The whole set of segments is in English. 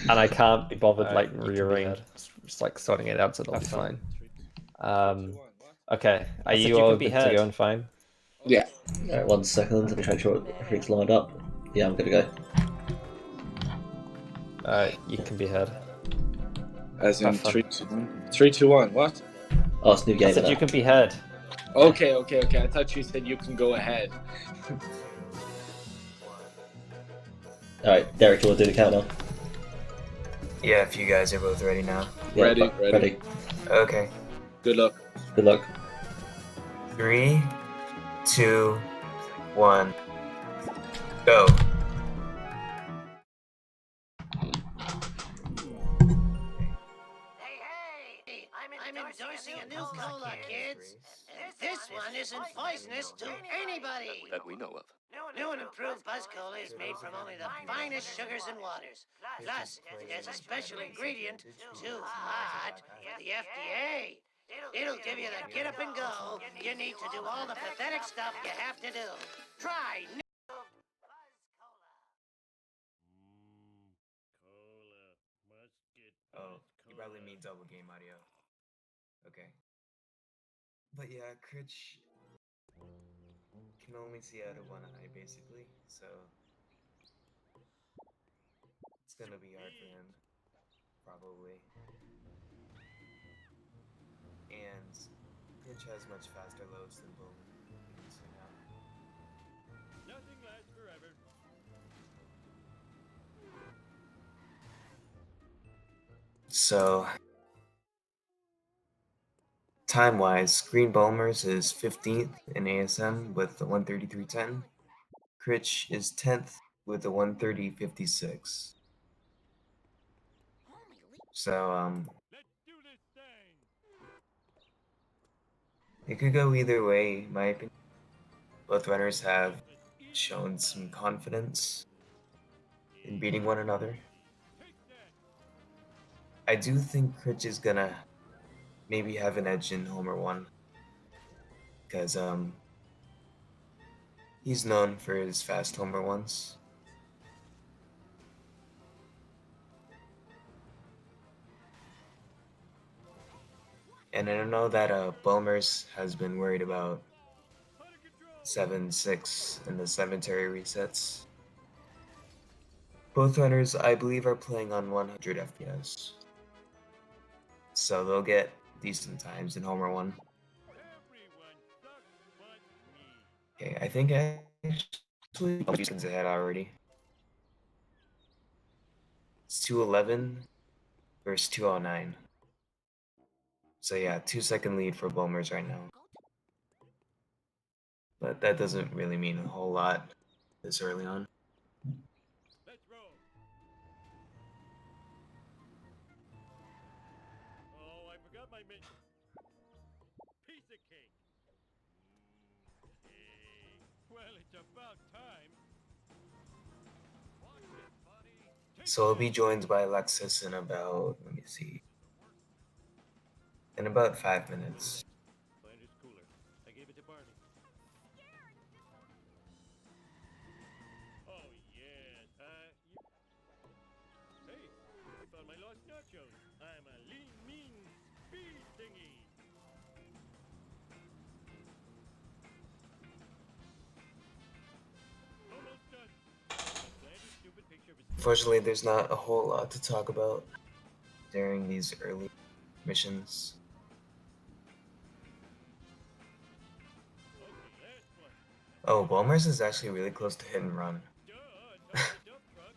And I can't be bothered like You can be rearing, heard. just like sorting it out, so it'll Have be fun. fine. Okay, are I said you you all can be good to go heard. and fine? Yeah. Alright, 1 second. Let me try to sure everything's lined up. Yeah, I'm gonna go. You can be heard. As Have in fun. 3, 2, 1. 3, 2, 1. What? Oh, it's new I game said now. you can be heard. Okay. I thought you said you can go ahead. Alright, Derek, you want to do the countdown? Yeah, if you guys are both ready now. Yeah, Ready. ready. Okay. Good luck. Good luck. 3, 2, 1, go. Hey, I'm endorsing a new cola, kids. And this one isn't poisonous to anybody. That we know of. New and improved Buzz Cola is made from only the finest sugars and waters. Plus, it has a special ingredient, too hot for the FDA. It'll give you the get up and go you need to do all the pathetic stuff you have to do. Try new Oh, you probably mean double game audio. Okay. But yeah, Critch can only see out of one eye, basically, so it's gonna be hard for him, probably. And Critch has much faster loads than Bowman, so yeah. Nothing lasts forever. So, time-wise, Greenbulmers is 15th in ASM with the 133.10. Critch is 10th with the 130.56. So, Let's do this thing. it could go either way, in my opinion. Both runners have shown some confidence in beating one another. I do think Critch is gonna maybe have an edge in Homer 1. Because, he's known for his fast Homer 1s. And I don't know that Bulmers has been worried about 7-6 in the cemetery resets. Both runners, I believe, are playing on 100 FPS. So they'll get decent times in Homer 1. Okay, I think actually Houston's ahead already. It's 211 versus 209. So yeah, 2-second lead for Bulmers right now. But that doesn't really mean a whole lot this early on. Let's roll. Oh, I forgot my mint. Piece of cake. Okay. Well, it's about time. Watch it, buddy. So I'll be joined by Alexis in about, let me see, in about 5 minutes. Find his cooler. I gave it to Barney. Oh, yes. Hey, I found my lost nachos. I'm a lean, mean speed thingy. Almost done. Planted stupid picture of his Unfortunately, there's not a whole lot to talk about during these early missions. Okay, last one. Oh, Bulmers is actually really close to hit and run. Duh, not the dump truck.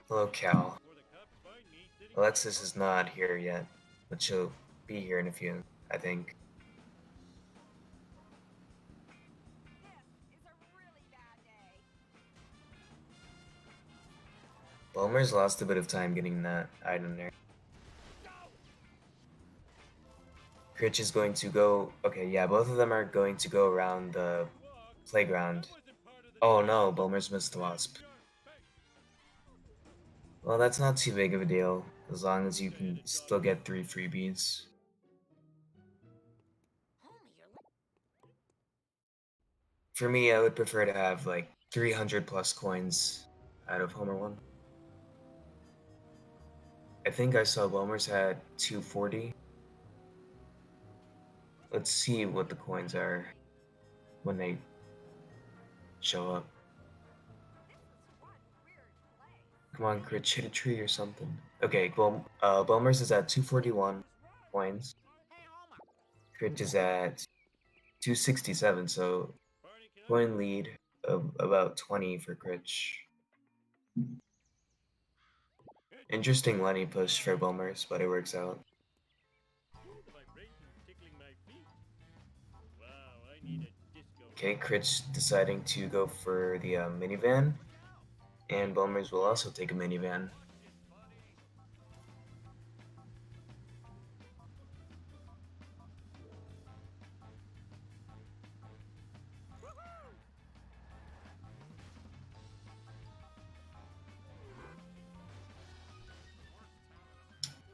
Hello, Cal. Before the cops find me sitting Alexis is not here yet, but she'll be here in a few, I think. Bulmers lost a bit of time getting that item there. Critch is going to go... Okay, yeah, both of them are going to go around the playground. Oh no, Bulmers missed the wasp. Well, that's not too big of a deal, as long as you can still get 3 freebies. For me, I would prefer to have like 300 plus coins out of Homer 1. I think I saw Bulmers had 240. Let's see what the coins are when they show up. Come on, Critch, hit a tree or something. Okay, Bulmers is at 241 coins. Critch is at 267, so coin lead of about 20 for Critch. Interesting Lenny push for Bulmers, but it works out. The vibrations tickling my feet. Wow, I need a disco. Okay, Critch deciding to go for the minivan, and Bulmers will also take a minivan.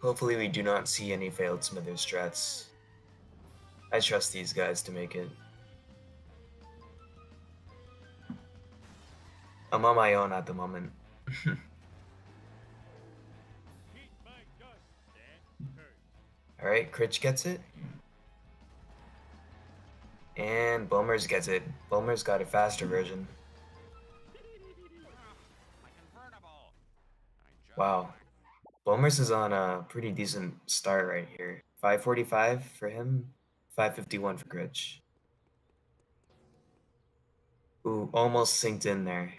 Hopefully we do not see any failed Smithers strats. I trust these guys to make it. I'm on my own at the moment. Eat my dust. That hurt. Alright, Critch gets it. And Bulmers gets it. Bulmers got a faster version. Wow. Bulmers is on a pretty decent start right here. 545 for him, 551 for Critch. Ooh, almost synced in there.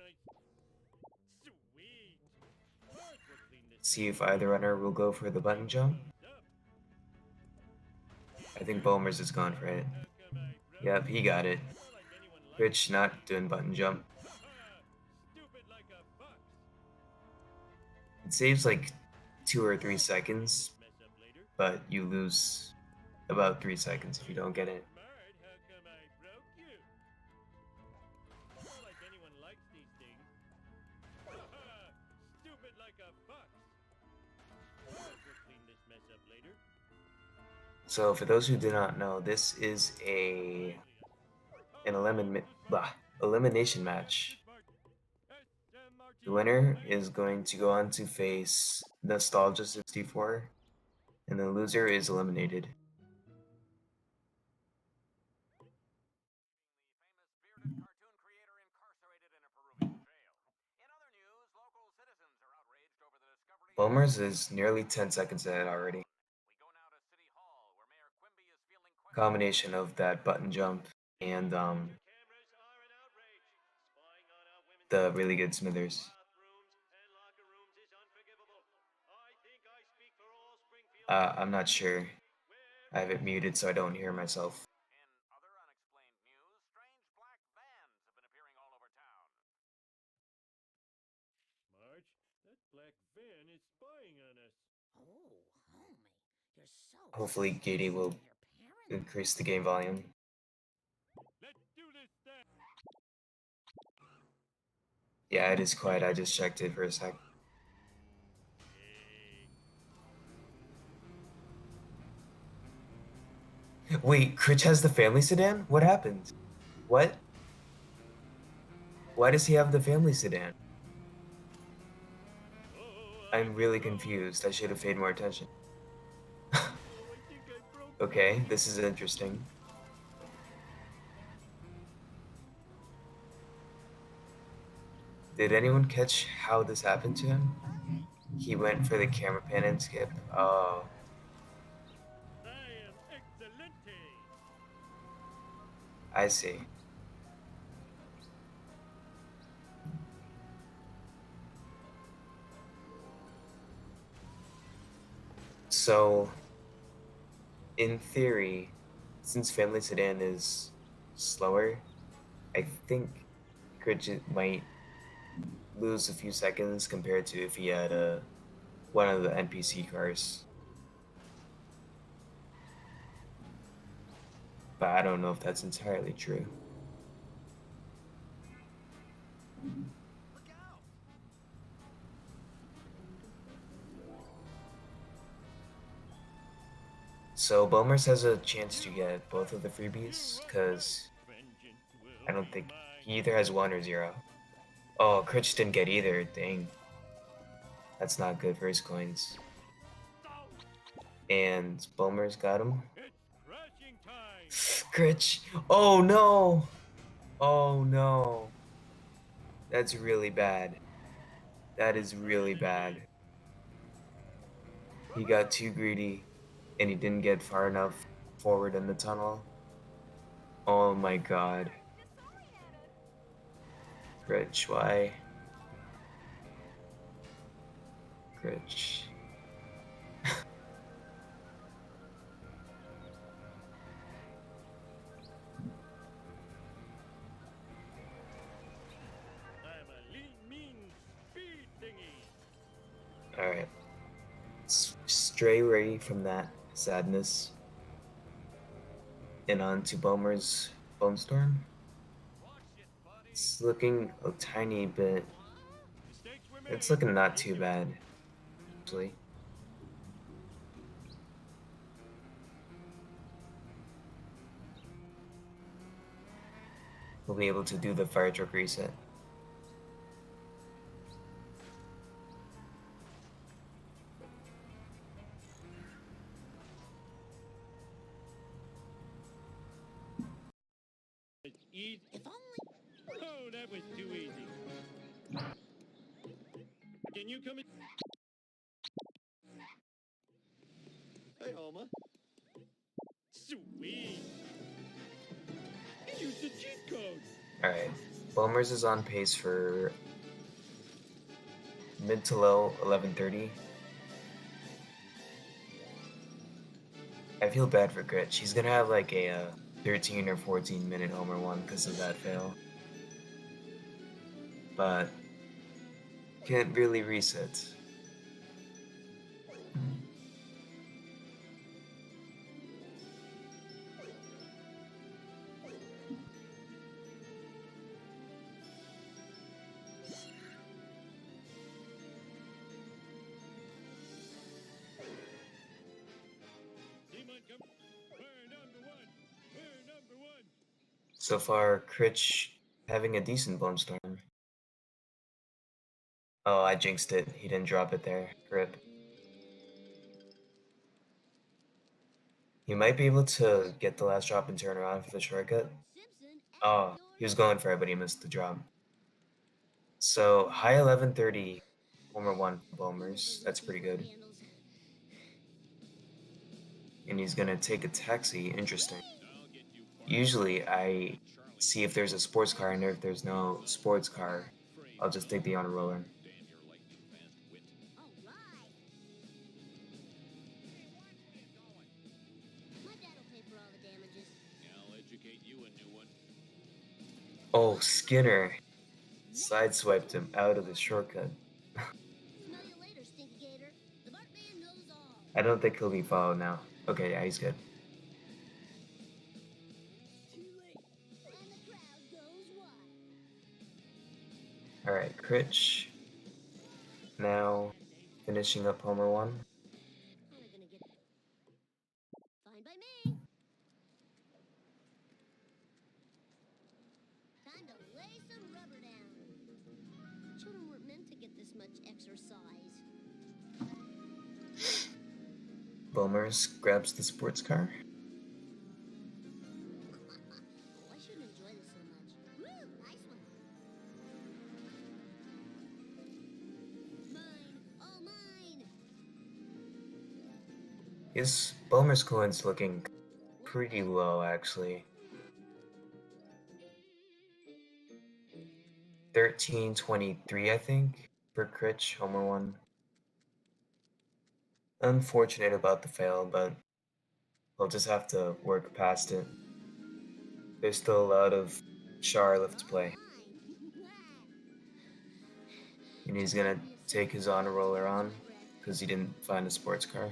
Sweet. Marge will clean this See if either runner will go for the button jump. up. I think Bulmers is gone for it. How come I broke Yep, he got it. more like anyone likes Critch not doing button jump. Stupid like a fox. It saves like 2 or 3 seconds, Mess up later. but you lose about 3 seconds if you don't get it. Marge, how come I broke you? More like anyone likes these things. Stupid like a fox. Marge will clean this mess up later. So for those who do not know, this is an elimination match. The winner is going to go on to face Nostalgia 64, and the loser is eliminated. Bulmers is nearly 10 seconds ahead already. Combination of that button jump and Cameras are an outrage. Spying on our women's the really good Smithers. bathrooms and locker rooms is unforgivable. I think I speak for all Springfield. I'm not sure. I have it muted so I don't hear myself. Marge, that black van is spying on us. Oh, homie, you're so Hopefully Gady will your parents. increase the game volume. Let's do this thing. Yeah, it is quiet. I just checked it for a sec. Wait, Critch has the family sedan? What happened? What? Why does he have the family sedan? I'm really confused. I should have paid more attention. I think I broke. Okay, this is interesting. Did anyone catch how this happened to him? He went for the camera pan and skip. Oh, I am excelente. I see. So, in theory, since family sedan is slower, I think Critch might lose a few seconds compared to if he had one of the NPC cars. But I don't know if that's entirely true. So Bulmers has a chance to get both of the freebies, because Vengeance will I don't think he either has 1 or 0. Oh, Critch didn't get either. Dang. That's not good for his coins. And Bulmers got him. It's crashing time. Critch! Oh no! Oh no. That's really bad. That is really bad. He got too greedy and he didn't get far enough forward in the tunnel. Oh my god. Critch, why? Critch. I'm a lean, mean speed thingy. Alright. Stray away from that sadness. And on to Bulmer's Bone Storm. It's looking a tiny bit. Mistakes were It's made. looking not too bad, actually. We'll be able to do the fire truck reset. Eat. Oh, that was too easy. Can you come in? Hey, Homer. Sweet. Use the cheat code. Alright. Bulmers is on pace for mid to low 1130. I feel bad for Critch. He's gonna have like a 13 or 14 minute Homer one because of that fail. But can't really reset. Team Montgomery. We're number one. We're number one. So far, Critch having a decent Bone Storm. Oh, I jinxed it. He didn't drop it there. Rip. He might be able to get the last drop and turn around for the shortcut. Oh, he was going for it, but he missed the drop. So, high 1130, Homer 1 for Bulmers. That's pretty good. And he's gonna take a taxi. Interesting. Usually, I see if there's a sports car, and if there's no sports car, I'll just take the honor roller. Oh, Skinner sideswiped him out of the shortcut. I don't think he'll be followed now. Okay, yeah, he's good. Alright, Critch. Now, finishing up Homer 1. Fine by me. Time to lay some rubber down. Children weren't meant to get this much exercise. Bulmers grabs the sports car. I shouldn't enjoy this so much. Woo, nice one. Mine, all mine. His Bulmer's coin's looking pretty low, actually. 1323, I think, for Critch, Homer 1. Unfortunate about the fail, but we'll just have to work past it. There's still a lot of Char left to play. And he's gonna take his honor roller on, because he didn't find a sports car.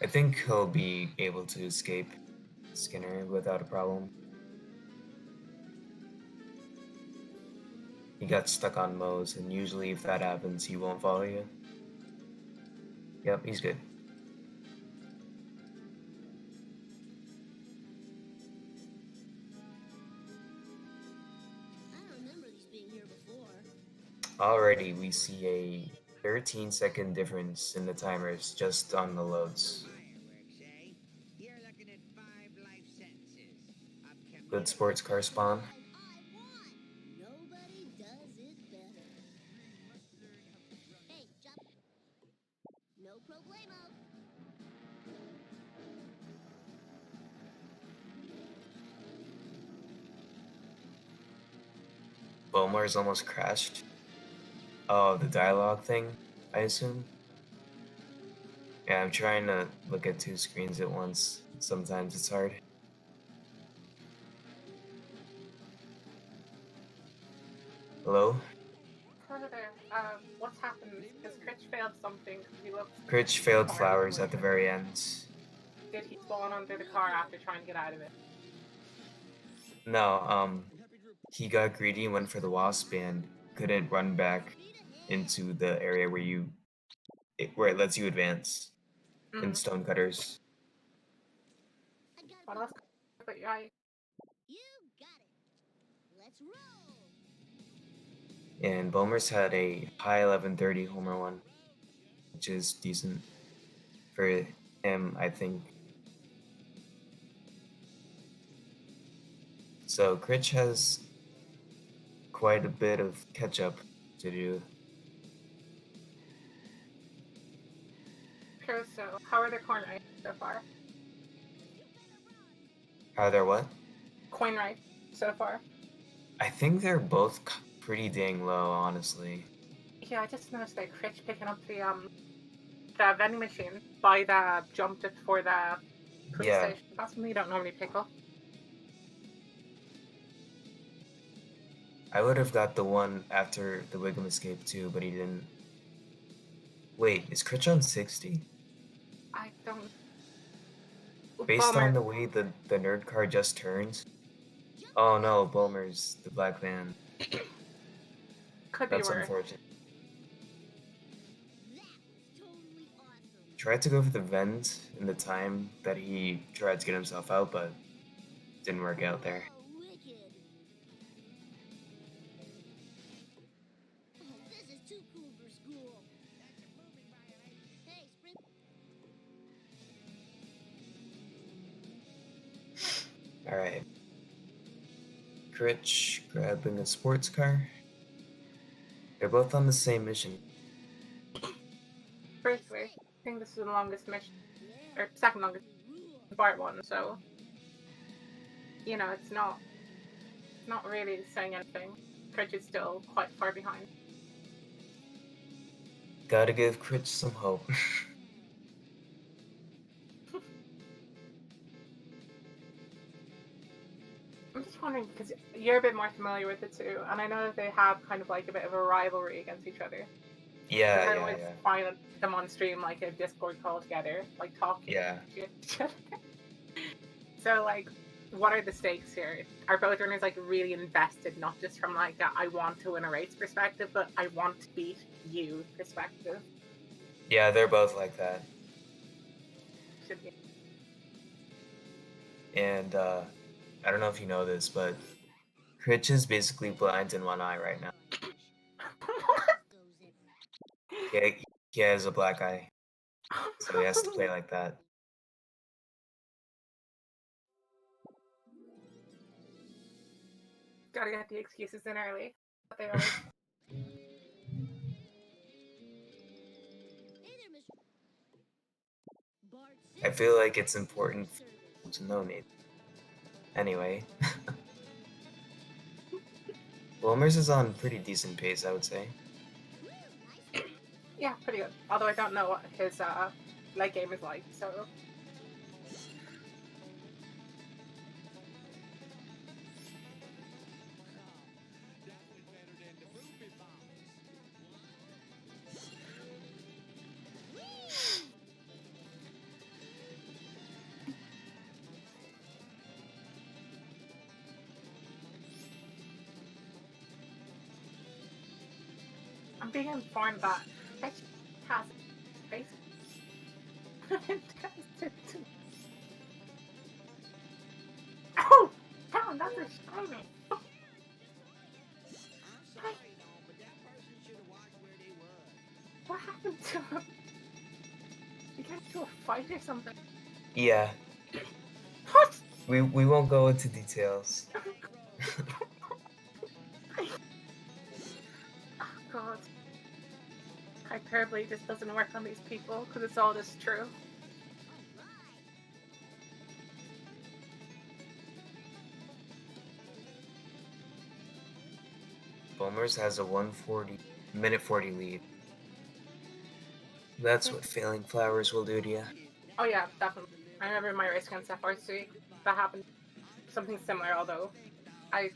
I think he'll be able to escape Skinner without a problem. He got stuck on Moe's, and usually if that happens, he won't follow you. Yep, he's good. I don't remember these being here before. Already, we see a 13-second difference in the timers just on the loads. Fireworks, eh? You're looking at 5 life sentences. Good sports car spawn. I won! Nobody does it better. Hey, jump. No problemo. Bulmers almost crashed. Oh, the dialogue thing, I assume? Yeah, I'm trying to look at 2 screens at once. Sometimes it's hard. Hello? Hello there. What's happened? Because Critch failed something. He looked. Critch failed flowers at the very end. Did he spawn under the car after trying to get out of it? No, he got greedy, went for the wasp, and couldn't run back into the area where it lets you advance in stonecutters. I got What else? But I. You got it. Let's roll. And Bulmers had a high 1130 homer one, which is decent for him, I think. So Critch has quite a bit of catch up to do. Sure. So, how are the coin rights so far? Are there what? Coin rights so far. I think they're both pretty dang low, honestly. Yeah, I just noticed that Critch picking up the vending machine by the jump tip for the police Yeah. station. That's something you don't normally pick up. I would have got the one after the Wiggum escape too, but he didn't. Wait, is Critch on 60? I don't. Based Bummer. on the way the nerd car just turns? Oh no, Bulmer's the black van. Could be That's worse. unfortunate. That was totally awesome. Tried to go for the vent in the time that he tried to get himself out, but didn't work out there. Oh, wicked. Oh, this is too cool for school. Hey, sprint. Alright. Critch grabbing a sports car. They're both on the same mission. Briefly, I think this is the longest mission, or second longest part one. So, you know, it's not really saying anything. Critch is still quite far behind. Gotta give Critch some hope. I'm just wondering, because you're a bit more familiar with the two, and I know that they have kind of like a bit of a rivalry against each other. I always find them on stream like a Discord call together, like talking Yeah. to each other. So, like, what are the stakes here? Are both runners like really invested, not just from like a I want to win a race perspective, but I want to beat you perspective? Yeah, they're both like that. Should be. And I don't know if you know this, but Critch is basically blind in one eye right now. He has a black eye, so he has to play like that. Gotta get the excuses in early. But they always. Hey there, Mr. Bart I feel like it's important to know Nate. Anyway. Wilmers is on pretty decent pace, I would say. Yeah, pretty good. Although I don't know what his late game is like, so. I'm being informed that Critch has a face Oh, damn, that's a shiny. I'm sorry, no, but that person should have watched where they was. What happened to him? Did he get into a fight or something? Yeah, What? we won't go into details. Oh god. Hyperbole just doesn't work on these people because it's all just true. Bulmers has a 140 minute 40 lead. That's what failing flowers will do to you. Oh yeah, definitely. I remember my race against FRC. That happened. Something similar, although I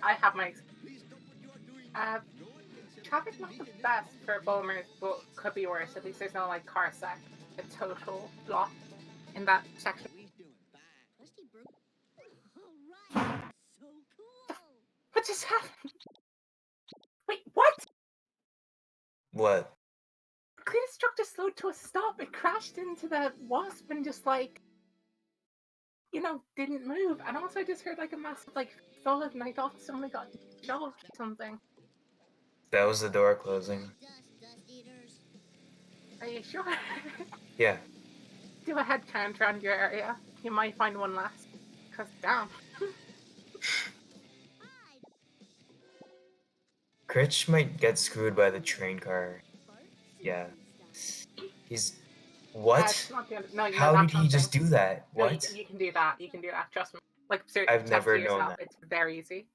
have my traffic's not the best for Bulmers, but could be worse. At least there's no like car sec, a total block in that section. Rusty broke. Alright. So cool. What just happened? Wait, what? What? Cletus truck just slowed to a stop. It crashed into the wasp and just like, you know, didn't move. And also I just heard like a massive like thud and I thought someone got shoved or something. That was the door closing. Dust eaters. Are you sure? Yeah. Do a head count around your area. You might find one last. Cause damn. Critch might get screwed by the train car. Yeah. He's... What? It's not the end. No, How that's did he just something. do that? No, What? you can do that. You can do that. Trust me. Like seriously, I've test never it known yourself. that. It's very easy.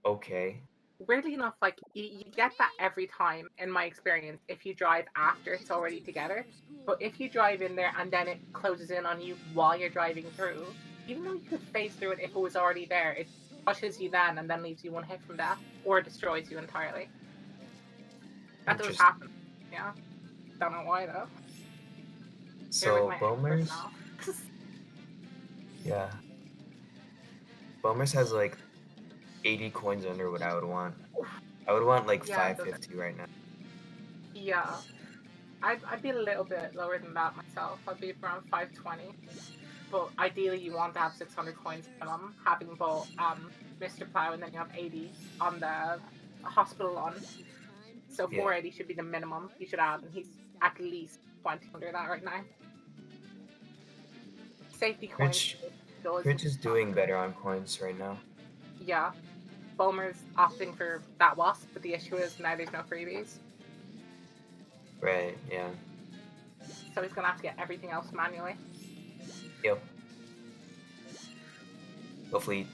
Okay. Weirdly enough, like you get that every time in my experience if you drive after it's already together. But if you drive in there and then it closes in on you while you're driving through, even though you could phase through it if it was already there, it pushes you then and then leaves you one hit from death or destroys you entirely. That does Interesting. happen. Yeah. Don't know why though. Here with So, my Bulmers... expert now. Yeah. Bulmers has like 80 coins under what I would want. I would want like Yeah, it doesn't. 550 right now. Yeah. I'd be a little bit lower than that myself. I'd be around 520. But ideally you want to have 600 coins minimum, having bought Mr. Plow and then you have 80 on the hospital on. So Yeah. 480 should be the minimum you should add, and he's at least 20 under that right now. Safety coins. Critch is doing better on coins right now. Yeah. Bulmer's opting for that wasp, but the issue is now there's no freebies. Right, yeah. So he's gonna have to get everything else manually. Yep. Hopefully...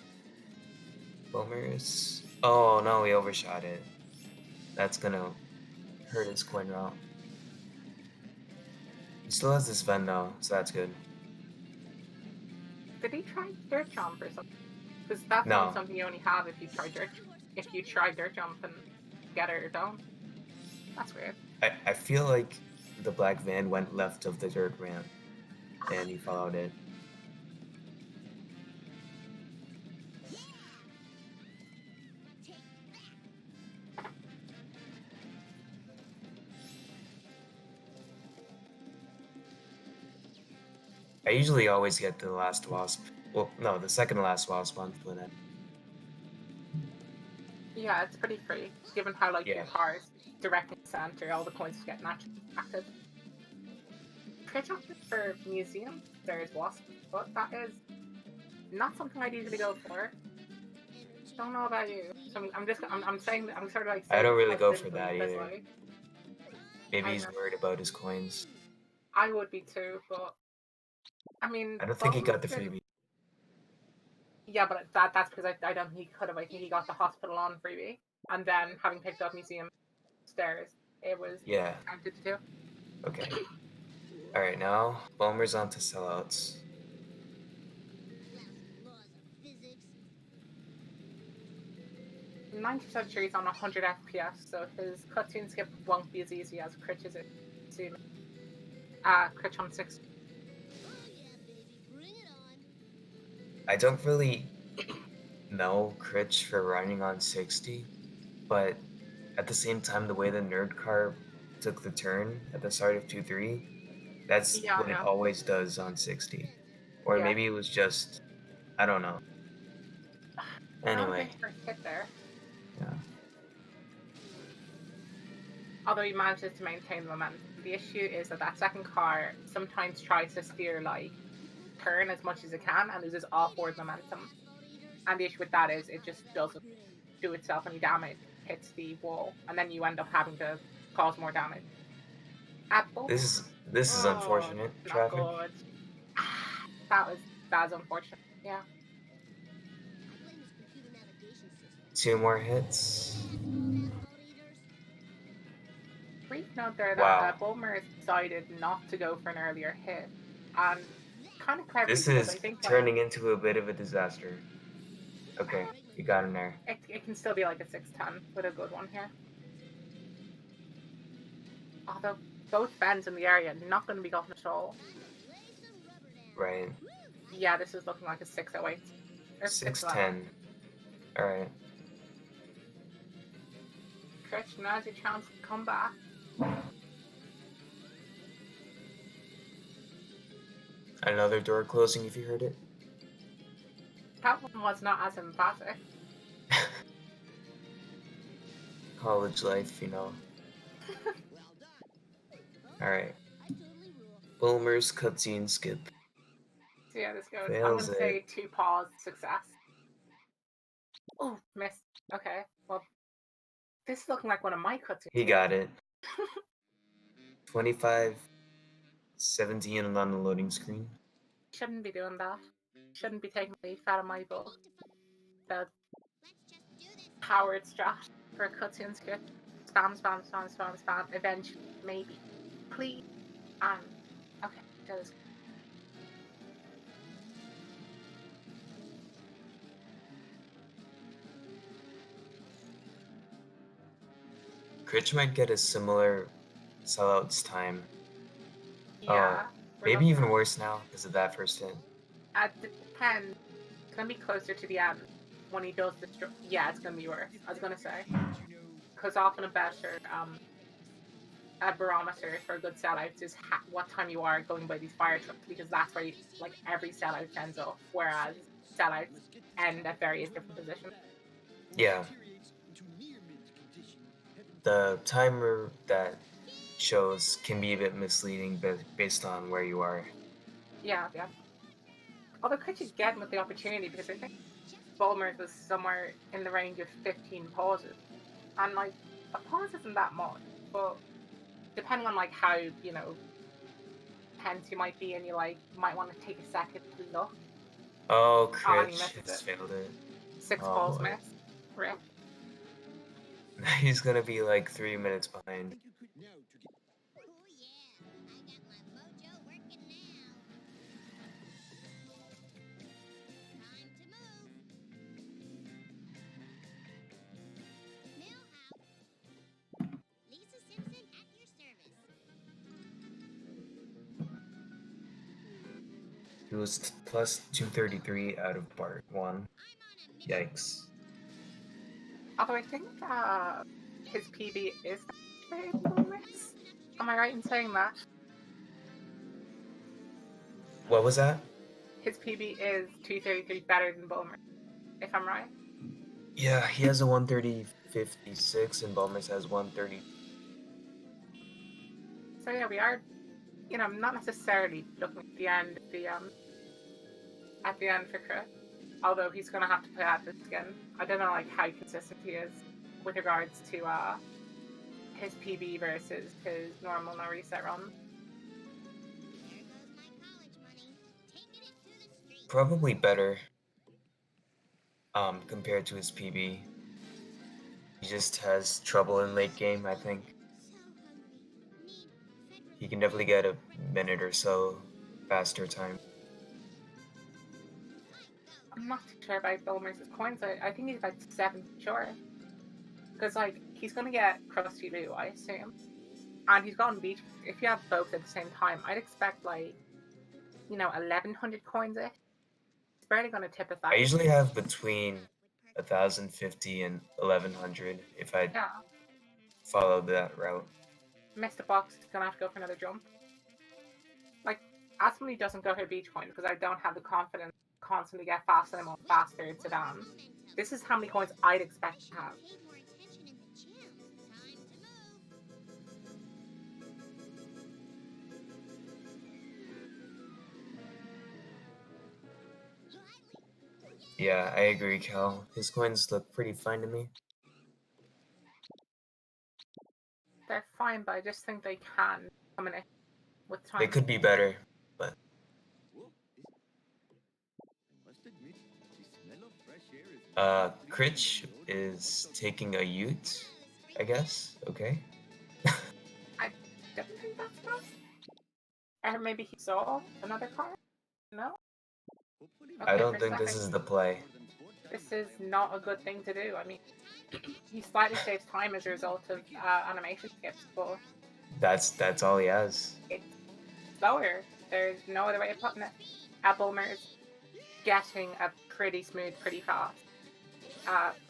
Bulmers... Oh no, we overshot it. That's gonna hurt his coin route. He still has this Ven though, so that's good. Did he try dirt jump or something? Because that's No. only something you only have if you try dirt jump and get it or don't. That's weird. I feel like the black van went left of the dirt ramp, and he followed it. I usually always get the last wasp. Well, no, the second to last wasp on Flynn. Yeah, it's pretty free, given how like Yeah. your car is directly center, all the points get naturally active. Critch opted for museum, there's wasp, but that is not something I'd usually go for. Don't know about you. So I'm saying that I'm sort of like. I don't really go saying for that this either. way. Maybe I he's know. worried about his coins. I would be too, but I mean. I don't think he got the Bulmer's- freebie. Yeah, but that's because I don't think he could have. I think he got the hospital on freebie, and then having picked up museum stairs, it was Yeah. tempted to do. Okay. Alright, now Bulmer's on to sellouts. Lousy laws of physics. 90% sure he's on 100 FPS, so his cutscene skip won't be as easy as Critch's it. Critch on 6. Oh yeah, baby, bring it on. I don't really know Critch for running on 60, but at the same time, the way the nerd car took the turn at the start of 2-3, That's Yeah, what it no. always does on 60. Or Yeah. maybe it was just, I don't know. Not a Anyway, nice first hit there. yeah. Although he manages to maintain the momentum. The issue is that second car sometimes tries to steer like turn as much as it can and loses all forward momentum. And the issue with that is it just doesn't do itself any damage, hits the wall, and then you end up having to cause more damage. Apple. This is Oh, unfortunate. not Traffic. good. That was unfortunate. Yeah. Two more hits. Brief note there that Wow. Bulmer decided not to go for an earlier hit, and kind of cleverly This because is I think turning into a bit of a disaster. Okay, you got him there. it can still be like a 6-10 with a good one here. Although both bends in the area not going to be gotten at all. Right. Yeah, this is looking like a 608. Or 610. Alright. Critch, now's your chance to come back. Another door closing if you heard it. That one was not as emphatic. College life, you know. Alright. Bulmer's cutscene skip. See how this goes. I'm Fails going to say it. 2 pause, success. Oh, missed. Okay, well, this is looking like one of my cutscenes. He got it. 25, 17 on the loading screen. Shouldn't be doing that. Shouldn't be taking the leaf out of my book. The Howard strat for a cutscene script. Spam, spam, spam, spam, spam. Eventually, maybe. Please. Okay, does. Critch might get a similar sellouts time. Yeah. Maybe even worse now because of that first hit. At the 10, it's going to be closer to the end when he does the. Yeah, it's going to be worse. I was going to say. Because often a better a barometer for good sellouts is what time you are going by these fire trucks, because that's where like every sellout ends up, whereas sellouts end at various different positions. Yeah. The timer that shows can be a bit misleading based on where you are. Yeah. Although Critch is getting with the opportunity, because I think Bulmer's was somewhere in the range of 15 pauses, and like a pause isn't that much, but depending on like how tense you might be, and you might want to take a second to look. Oh, he Critch misses has it. failed it. 6 Oh, balls boy. miss. Rip. He's gonna be like 3 minutes behind. Lisa Simpson at your service. He was plus 233 out of part 1. Yikes. Although I think his PB is Bulmer's. Am I right in saying that? What was that? His PB is 233 better than Bulmer, if I'm right. Yeah, he has a 130.56 and Bulmer's has 130. So yeah, we are, not necessarily looking at the end for Critch. Although he's gonna have to play out this again. I don't know how consistent he is with regards to his PB versus his normal no reset run. Probably better. Compared to his PB. He just has trouble in late game, I think. He can definitely get a minute or so faster time. I'm not too sure about Bulmer's coins. I think he's about 7 short. Because he's gonna get Krusty Lou, I assume. And he's gotten beat. If you have both at the same time, I'd expect 1,100 coins ish. It's barely gonna tip 1,000. I usually have between 1,050 and 1,100 if I follow that route. Missed the box, he's gonna have to go for another jump. Asmodee doesn't go her beach coin because I don't have the confidence to constantly get faster and more faster in Sedan. This is how many coins I'd expect to have. Paid more attention in the gym. Time to move. Yeah, I agree, Cal. His coins look pretty fine to me. They're fine, but I just think they can come in with time. They could be better, but Critch is taking a ute, I guess. Okay. I don't think that's possible. Or maybe he saw another car? No? I Okay, don't for a think this second, is the play. this is not a good thing to do. I mean, he slightly saves time as a result of animation skips, but That's all he has. it's slower. There's no other way of putting it. Bulmers getting a pretty smooth, pretty fast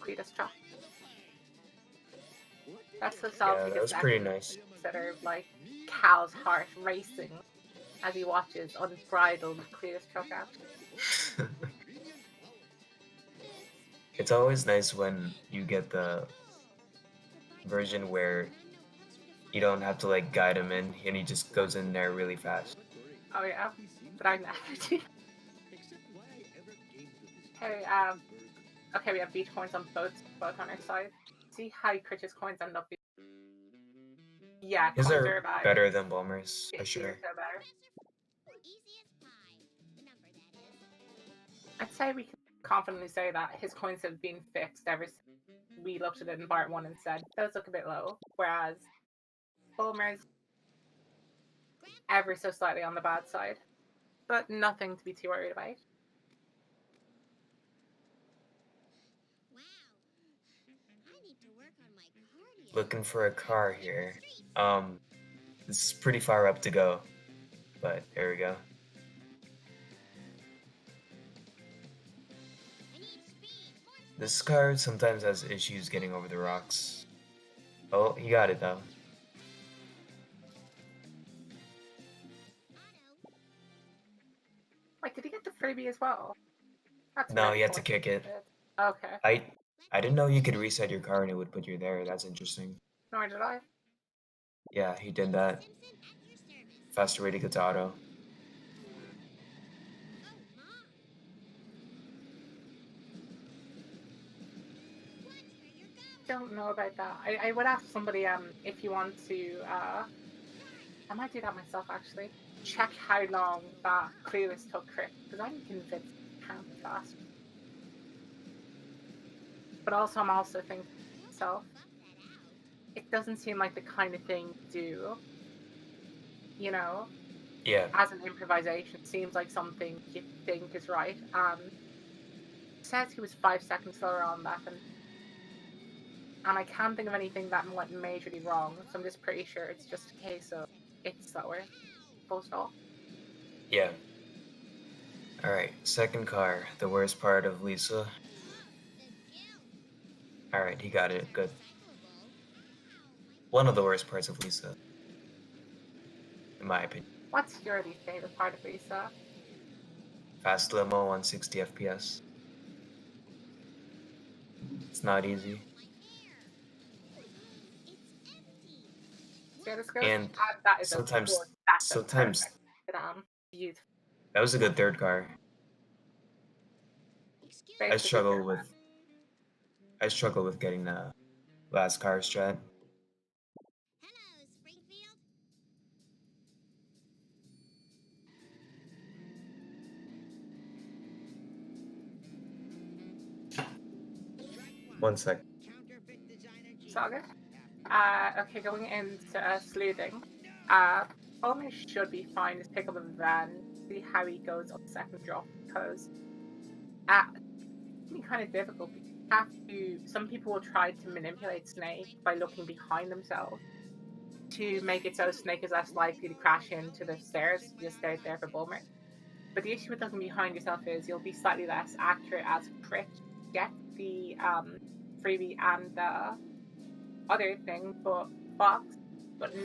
Cletus chop. That's the Yeah, that was pretty nice. consider like Cal's heart racing as he watches unbridled Cletus chuck out. It's always nice when you get the version where you don't have to like guide him in and he just goes in there really fast. Oh yeah, but I never do. Okay, okay, we have beach coins on both on our side. See how Critch's coins end up being. Yeah, His coins are bad. better than Bulmers, for His sure. are so better. Easy as pie. The number, that is. I'd say we can confidently say that his coins have been fixed ever since we looked at it in part 1 and said, those look a bit low. Whereas Bulmer's ever so slightly on the bad side. But nothing to be too worried about. Wow. I need to work on my cardio. Looking for a car here. This is pretty far up to go, but here we go. I need speed. More This car sometimes has issues getting over the rocks. Oh, he got it though. auto. Wait, did he get the freebie as well? That's No, really you had to cool. kick it. Okay, I didn't know you could reset your car and it would put you there. That's interesting. nor did I. Yeah, he did that. Simpson at your service. Faster way to get to auto. Oh, my. Watch where you're going. Don't know about that. I would ask somebody if you want to I might do that myself actually. Check how long that Clueless took Critch, because I'm convinced it can't be fast. But also I'm also thinking to myself, Buff that out. it doesn't seem like the kind of thing to do, you know, Yeah, as an improvisation. Seems like something you think is right. It says he was 5 seconds slower on that, and I can't think of anything that went majorly wrong, so I'm just pretty sure it's just a case of it's slower. Full stop. yeah. Alright, second car. The worst part of Lisa. The skill. Alright, he got it. Good. Cyclable. One of the worst parts of Lisa. In my opinion. What's your least favorite part of Lisa? Fast limo, 160 FPS. It's not easy. My hair. It's empty. Yeah, this goes, And that is sometimes- a good, that's sometimes- a perfect, beautiful. That was a good third car. Excuse I me. Basically, struggle with getting the last car strat. Hello, Springfield. 1 sec. Counterfeit designer jeans. Saga. Okay, going into sleuthing. Almost should be fine. Just pick up a van, see how he goes on the second drop, because it's kind of difficult. You have to. Some people will try to manipulate Snake by looking behind themselves to make it so Snake is less likely to crash into the stairs. Just stay there for Bulmer. But the issue with looking behind yourself is you'll be slightly less accurate as Critch. Get the freebie and the other thing, but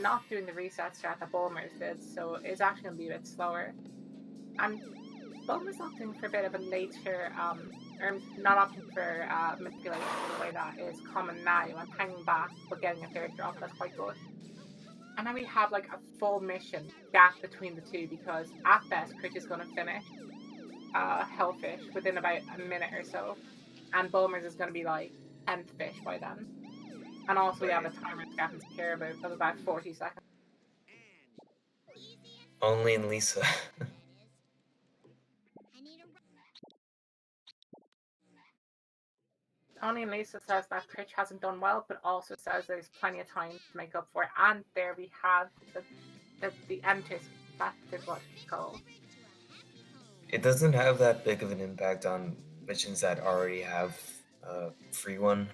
not doing the reset strat that Bulmer's did, so it's actually going to be a bit slower. And Bulma's opting for a bit of a later, or not opting for manipulation in the way that is common now, and hanging back but getting a third drop. That's quite good. And then we have like a full mission gap between the two because at best, Critch is going to finish Hellfish within about a minute or so, and Bulmers is going to be like 10th fish by then. And also we have a timer to care about of about 40 seconds. Only in Lisa. Only and Lisa says that Critch hasn't done well, but also says there's plenty of time to make up for it. And there we have the Emtis. That is what it's called. It doesn't have that big of an impact on missions that already have a free one,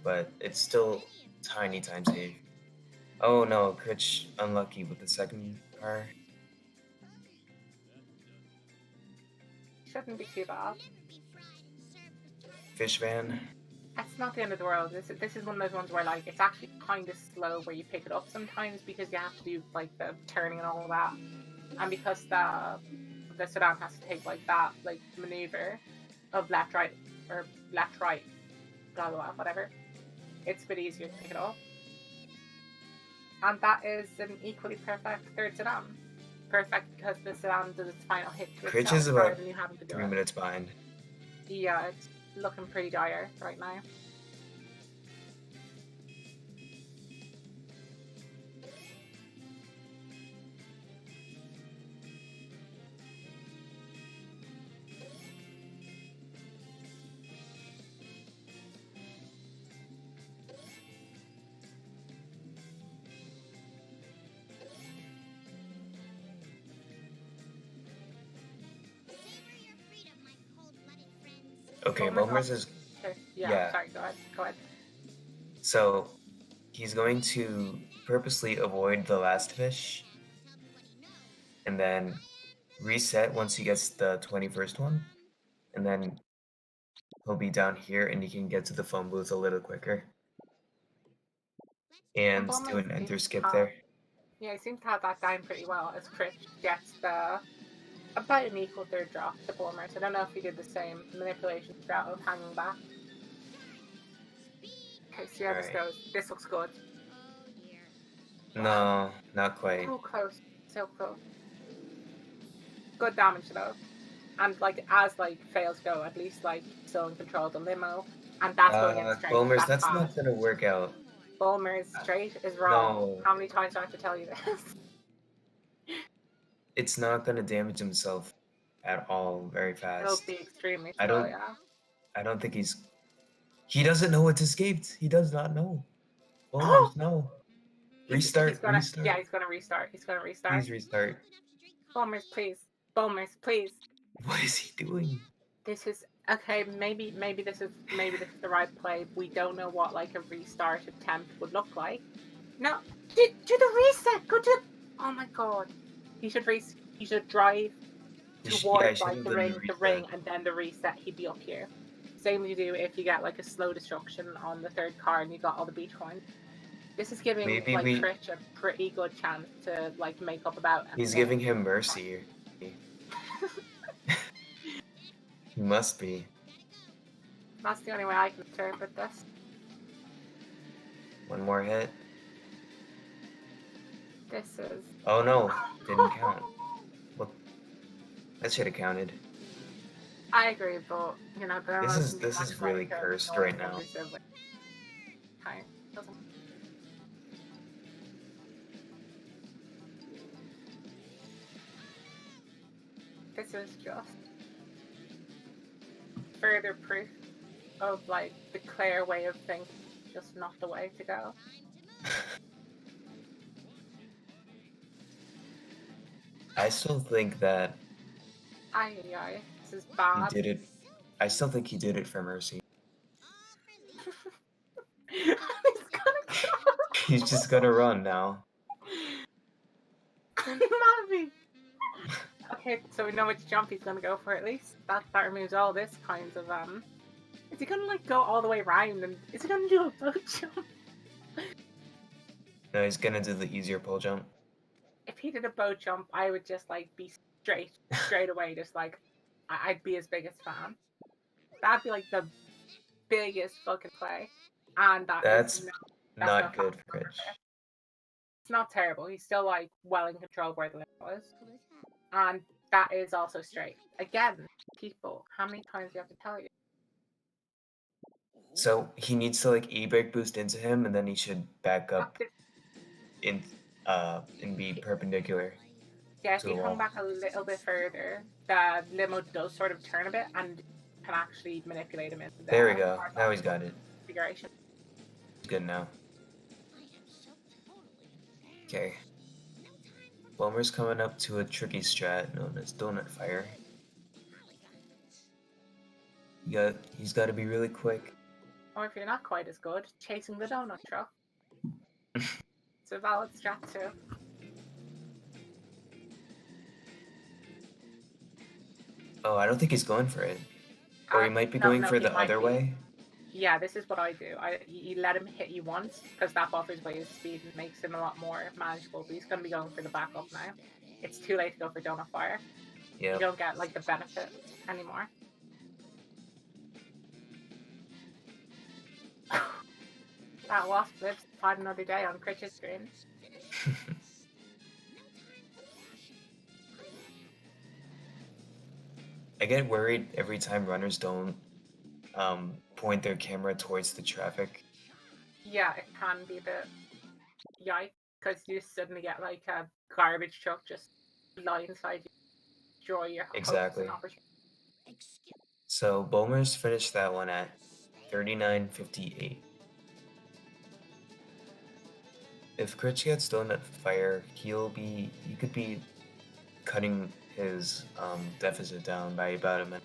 but it's still tiny time save. Oh no, Critch unlucky with the second car. Shouldn't be too bad. Fish van. It's not the end of the world. This is one of those ones where like it's actually kind of slow where you pick it up sometimes because you have to do like the turning and all of that, and because the sedan has to take like that like maneuver of left right or left right, blah blah blah, whatever. It's a bit easier to pick it up, and that is an equally perfect third sedan. Perfect because the sedan does its final hit to Critch itself is about rather than you having to do 3 it. minutes behind. Yeah, it's looking pretty dire right now. Okay, Bulmers is yeah. Sorry, go ahead. So he's going to purposely avoid the last fish and then reset once he gets the 21st one, and then he'll be down here and he can get to the phone booth a little quicker and do an enter skip there. Yeah, he seems to have that down pretty well as Critch gets about an equal third drop to Bulmers. I don't know if he did the same manipulation strat of hanging back. Okay, see how this goes. This looks good. No, not quite. So close. So close. Good damage though. And like as like fails go, at least like still in control of the limo. And that's going in straight. Bulmers, that's bad. not gonna work out. Bulmers straight is wrong. No. How many times do I have to tell you this? It's not gonna damage himself at all very fast. It'll be extremely slow, I don't think he doesn't know it's escaped. He does not know. Bulmers, no. Restart. Yeah, he's gonna restart. Please restart. Bulmers, please. Bulmers, please. What is he doing? This is okay. Maybe this is the right play. We don't know what like a restart attempt would look like. No, do the reset. Go to. Oh my god. He should drive towards like the ring, and then the reset. He'd be up here. Same you do if you get like a slow destruction on the third car and you got all the beach coins. This is giving Critch a pretty good chance to like make up about. He's giving him mercy. He must be. That's the only way I can interpret this. One more hit. This is. Oh no, didn't count. What? That should have counted. I agree, but you know, this is really cursed right now. Okay. This is just further proof of like the Claire way of thinking, just not the way to go. I still think that this is bad. he did it. I still think he did it for mercy. He's just gonna run now. Maybe. Okay, so we know which jump he's gonna go for at least. That removes all this kinds of Is he gonna like go all the way around and is he gonna do a boat jump? No, he's gonna do the easier pole jump. If he did a boat jump, I would just like be straight away, just like I'd be his biggest fan. That'd be like the biggest fucking play, and That's that's not good fast. for Critch. It's not terrible. He's still like well in control of where the limit is, and that is also straight. Again, people, how many times do you have to tell you? So he needs to like e-brake boost into him, and then he should back up in and be perpendicular. Yeah, if to you the come wall. back a little bit further, the limo does sort of turn a bit and can actually manipulate him in the There we go. Now he's got it. configuration. He's good now. Okay. Bulmer's coming up to a tricky strat known as Donut Fire. He's got to be really quick. Or if you're not quite as good, chasing the donut truck. It's a valid strat too. Oh, I don't think he's going for it. Or he might be going for the other way. Yeah, this is what I do. You let him hit you once, because that buffers away his speed and makes him a lot more manageable, but he's going to be going for the backup now. It's too late to go for Donut Fire. Yeah. You don't get like the benefit anymore. That wasp lives to fight another day on Critch's screen. I get worried every time runners don't point their camera towards the traffic. Yeah, it can be a bit yikes, because you suddenly get like a garbage truck just blindside you, destroy your hopes Exactly. and opportunities. So Bulmer's finished that one at 39.58. If Critch gets Donut Fire, he could be cutting his deficit down by about a minute.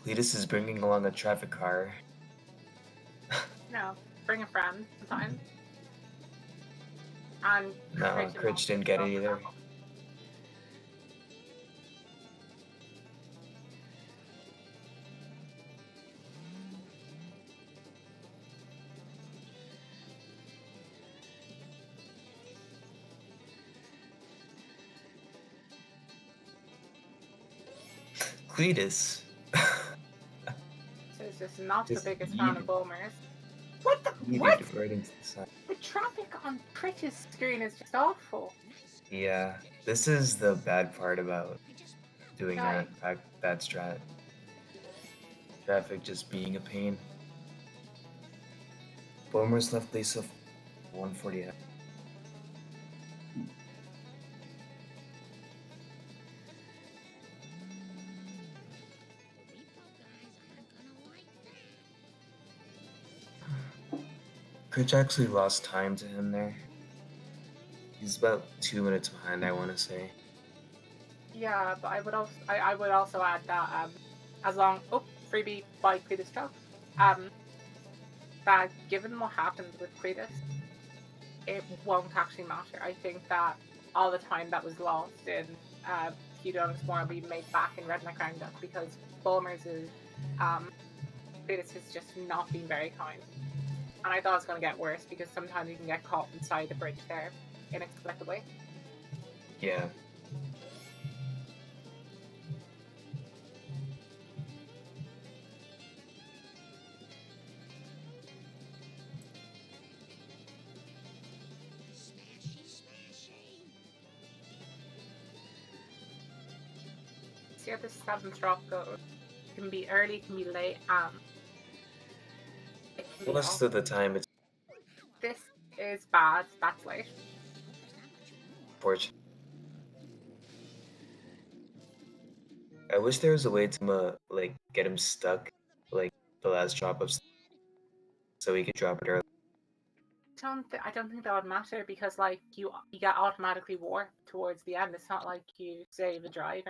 Cletus is bringing along a traffic car. No, bring a friend sometimes. And No, Critch didn't get it either. Cletus. So it's just not Just the biggest fan of yeeted. Bulmers. What the Yeeted what? right into the side. The traffic on Critch's screen is just awful. Yeah, this is the bad part about doing Yeah. that strat. Traffic just being a pain. Bulmer's left base of 140. Critch actually lost time to him there. He's about 2 minutes behind, I want to say. Yeah, but I would also add that as long freebie by Cletus truck, that given what happened with Cletus, it won't actually matter. I think that all the time that was lost in Q-Donuts more will be made back in Redneck Roundup, because Bulmer's is Cletus has just not been very kind. And I thought it was going to get worse, because sometimes you can get caught inside the bridge there inexplicably. Yeah. See how this 7th drop goes. It can be early, it can be late, it can be Most of the time, it's This is bad, that's late. unfortunate. I wish there was a way to like get him stuck, like the last drop of, so he could drop it early. I don't think that would matter, because like you get automatically warped towards the end. It's not like you save a drive.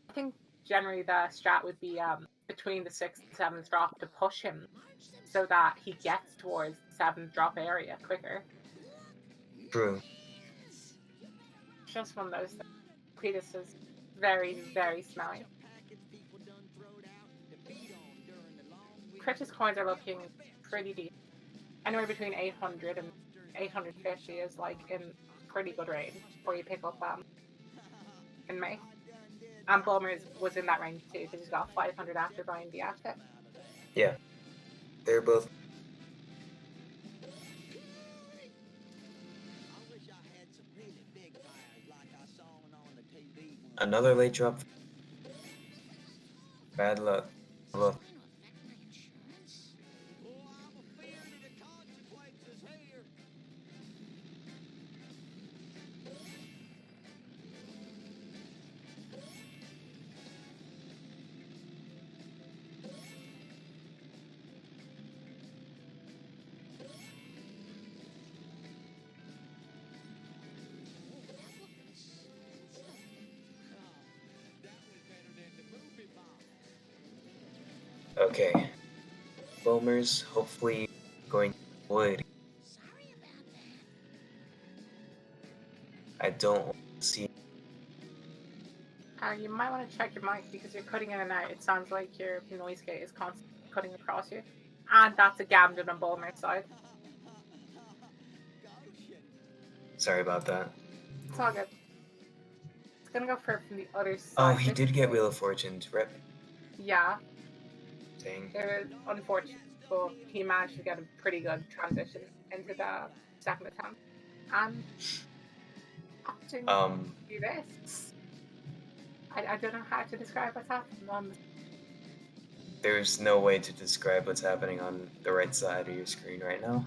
I think generally the strat would be between the 6th and 7th drop to push him, so that he gets towards the 7th drop area quicker. True. Just one of those things. Cletus is very, very smelly. Critch's coins are looking pretty deep. anywhere between 800 and 850 is like in pretty good range before you pick up in May. And Bulmers was in that range too because he's got 500 after buying the outfit. Yeah, they're both. Another late drop. Bad luck. Well, okay. Bulmers hopefully going wood. Sorry about that. I don't want to see. You might want to check your mic because you're cutting in and out. It sounds like your noise gate is constantly cutting across you. And that's a Gamden on Bulmer's side. Sorry about that. It's all good. It's gonna go for from the other side. Oh, he did get Wheel of Fortune. Rip. Yeah, Dang. it was unfortunate, but he managed to get a pretty good transition into the second attempt. And watching do this, I don't know how to describe what's happening. There's no way to describe what's happening on the right side of your screen right now.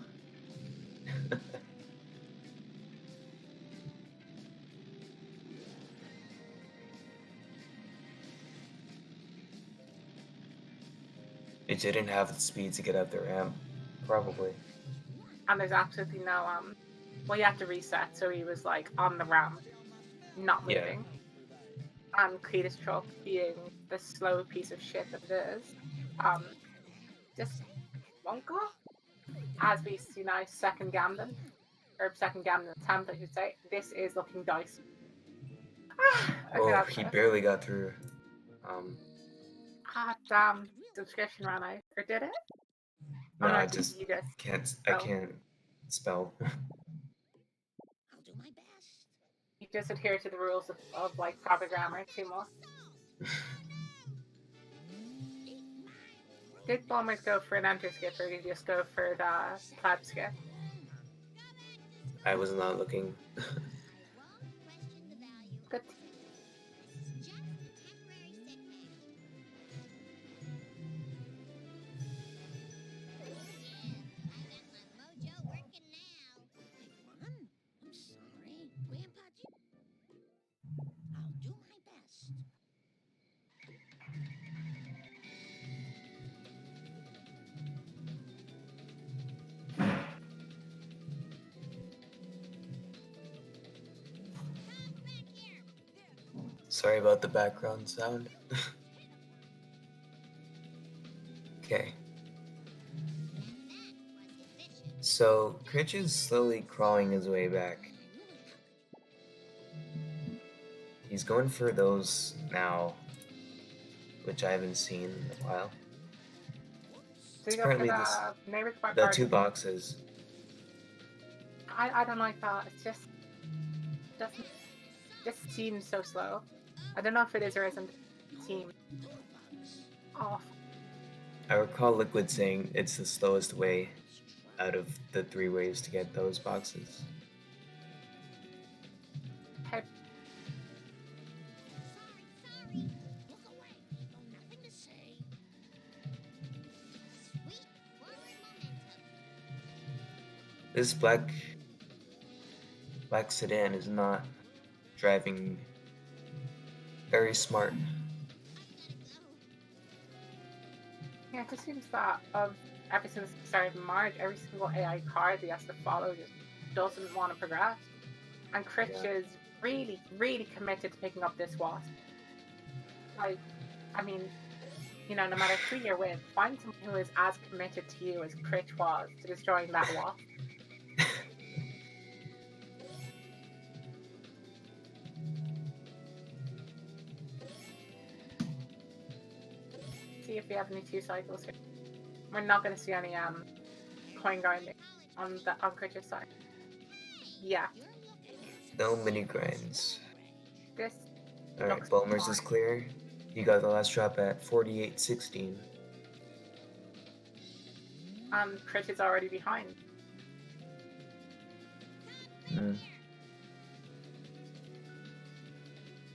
It didn't have the speed to get up the ramp, probably. And there's absolutely no well, you have to reset, so he was like on the ramp, not Yeah. moving. And Cletus truck being the slow piece of shit that it is, just won't go. As we see now, second Gamden attempt, I should say. This is looking dicey. Okay, Oh, that's he it. barely got through. Damn, subscription ran out. Or did it? No, Oh, I you just can't. I oh. can't spell. I'll do my best. You just adhere to the rules of like proper grammar too much. Did Bulmers go for an enter skip or did you just go for the pleb skip? I was not looking. I won't question the value. Good. It's just a temporary setback. Yeah, I got my mojo working now. Big one? I'm sorry. Grandpa Jim. I'll do my best. Come back here. Sorry about the background sound. Okay. So, Critch is slowly crawling his way back. He's going for those now, which I haven't seen in a while. So you go for Apparently the neighbor's bar The card. 2 boxes. I don't like that. It's just doesn't just seems so slow. I don't know if it is or isn't. It seems off. I recall Liquid saying it's the slowest way out of the 3 ways to get those boxes. Okay. Sorry. Look away. No, nothing to say. Sweet forward momentum. This black sedan is not driving very smart. Yeah, it just seems that ever since the start of March, every single AI card he has to follow just doesn't want to progress. And Critch is really, really committed to picking up this wasp. Like, I mean, you know, no matter who you're with, find someone who is as committed to you as Critch was to destroying that wasp. See if we have any 2 cycles here. We're not going to see any coin grinding on Critch's side. Yeah, No mini grinds. this Alright, looks Bulmers fine. is clear. You got the last drop at 48.16. And Critch is already behind. Mm.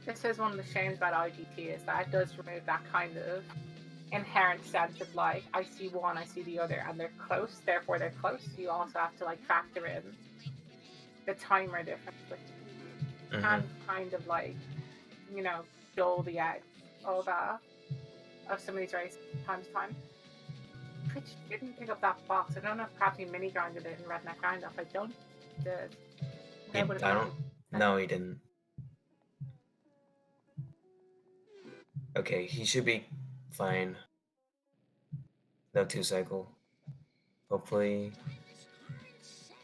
This is one of the shames about IGT, is that it does remove that kind of inherent sense of like, I see one, I see the other, and they're close, therefore they're close. You also have to like factor in the timer difference, which can kind of like, you know, dull the edge of some of these races time to time. Critch didn't pick up that box. I don't know if perhaps he mini grinded it in Redneck Grind Off. I don't. No, he didn't. Okay, he should be fine. No 2-cycle. Hopefully.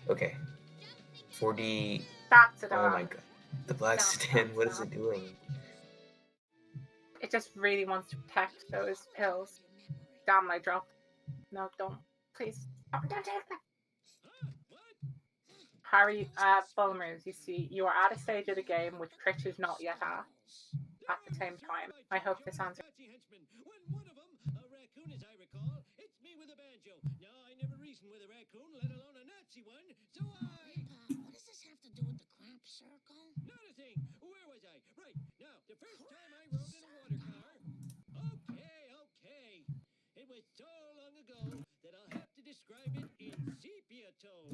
Okay. 40. That's it. Oh my god. The black sedan, what is it doing? It just really wants to protect those pills. Damn, I dropped. No, don't. Please. Oh, don't take that. Harry, Bulmers, you see, you are at a stage of the game which Critch is not yet at the same time. I hope this answers. When one of them, a raccoon as I recall, hits me with a banjo. Now, I never reasoned with a raccoon, let alone a Nazi one, so I... Grandpa, what does this have to do with the crop circle? Not a thing. Where was I? Right. Now, the first time I rode in a water car... Okay. It was so long ago that I'll have to describe it in sepia tone.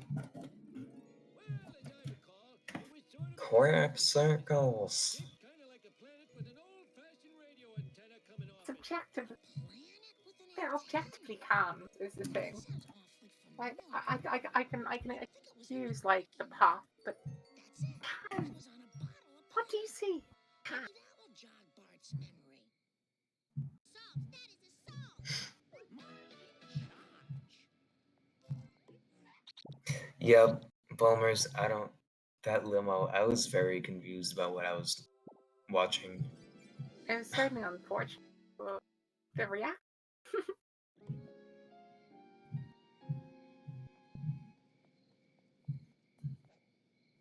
Well, as I recall, it was sort of... Crap circles. It's kind of like a planet with an old-fashioned radio antenna coming off It's it. objective. Planet with an They're objectively calm, is the thing. Sounds awfully Like, familiar. I can use like the pop, but That's it. It was on a bottle of what do you see? Maybe that will jog Bart's memory. Solved. That is a solve. Yeah, Bulmers, I don't... That limo, I was very confused about what I was watching. It's certainly unfortunate. But the react.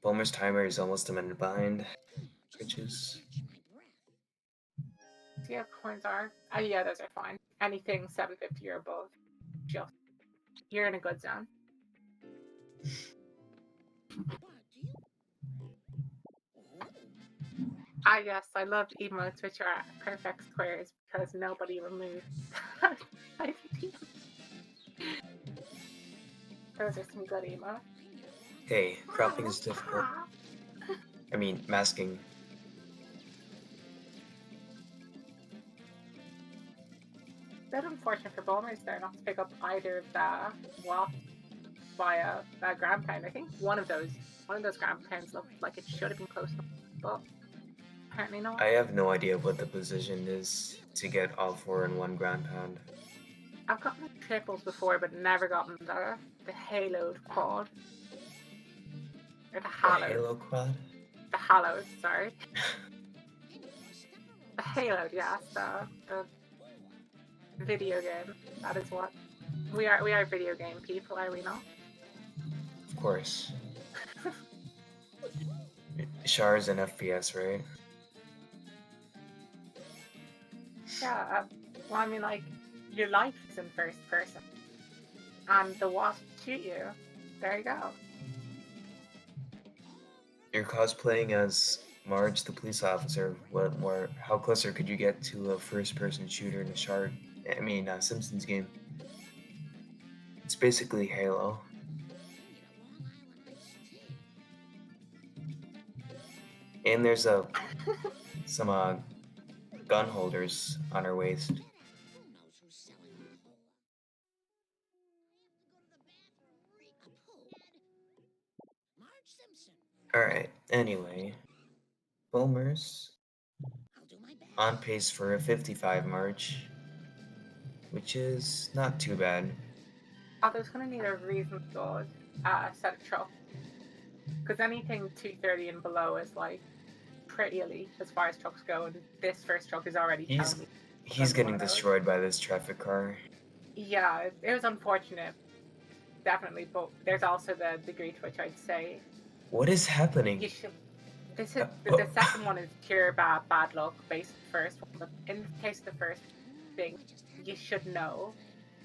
Bulmer's timer is almost a minute behind. Critch's. See how coins are? Oh yeah, those are fine. Anything 750 or above, just you're in a good zone. Ah yes, I love emotes which are perfect squares because nobody removed. Those are some good emotes. Hey, cropping is difficult. I mean, masking. Bit unfortunate for Bulmers there not to pick up either of the WAP via ground pound. I think one of those ground pounds looked like it should have been close enough, but apparently not. I have no idea what the position is to get all 4 in one ground pound. I've gotten triples before, but never gotten the haloed quad. Or the hallowed. Halo quad? The hallowed, sorry. The haloed, yes, the video game. That is what we are. We are video game people, are we not? Of course. Char's an FPS, right? Yeah. Well, I mean, like, your life is in first person, and the wasps shoot you. There you go. You're cosplaying as Marge, the police officer. What more? How closer could you get to a first-person shooter in a Simpsons game? It's basically Halo. And there's some gun holders on her waist. Alright, anyway. Bulmers on pace for a 55 March, which is not too bad. There's going to need a reasonably good set of trucks. Because anything 230 and below is like pretty elite as far as trucks go, and this first truck is already telling me. He's getting destroyed by this traffic car. Yeah, it was unfortunate. definitely, but there's also the degree to which I'd say What is happening? you should. This is the second one is pure bad luck based on the first one, but in the case of the first thing, you should know,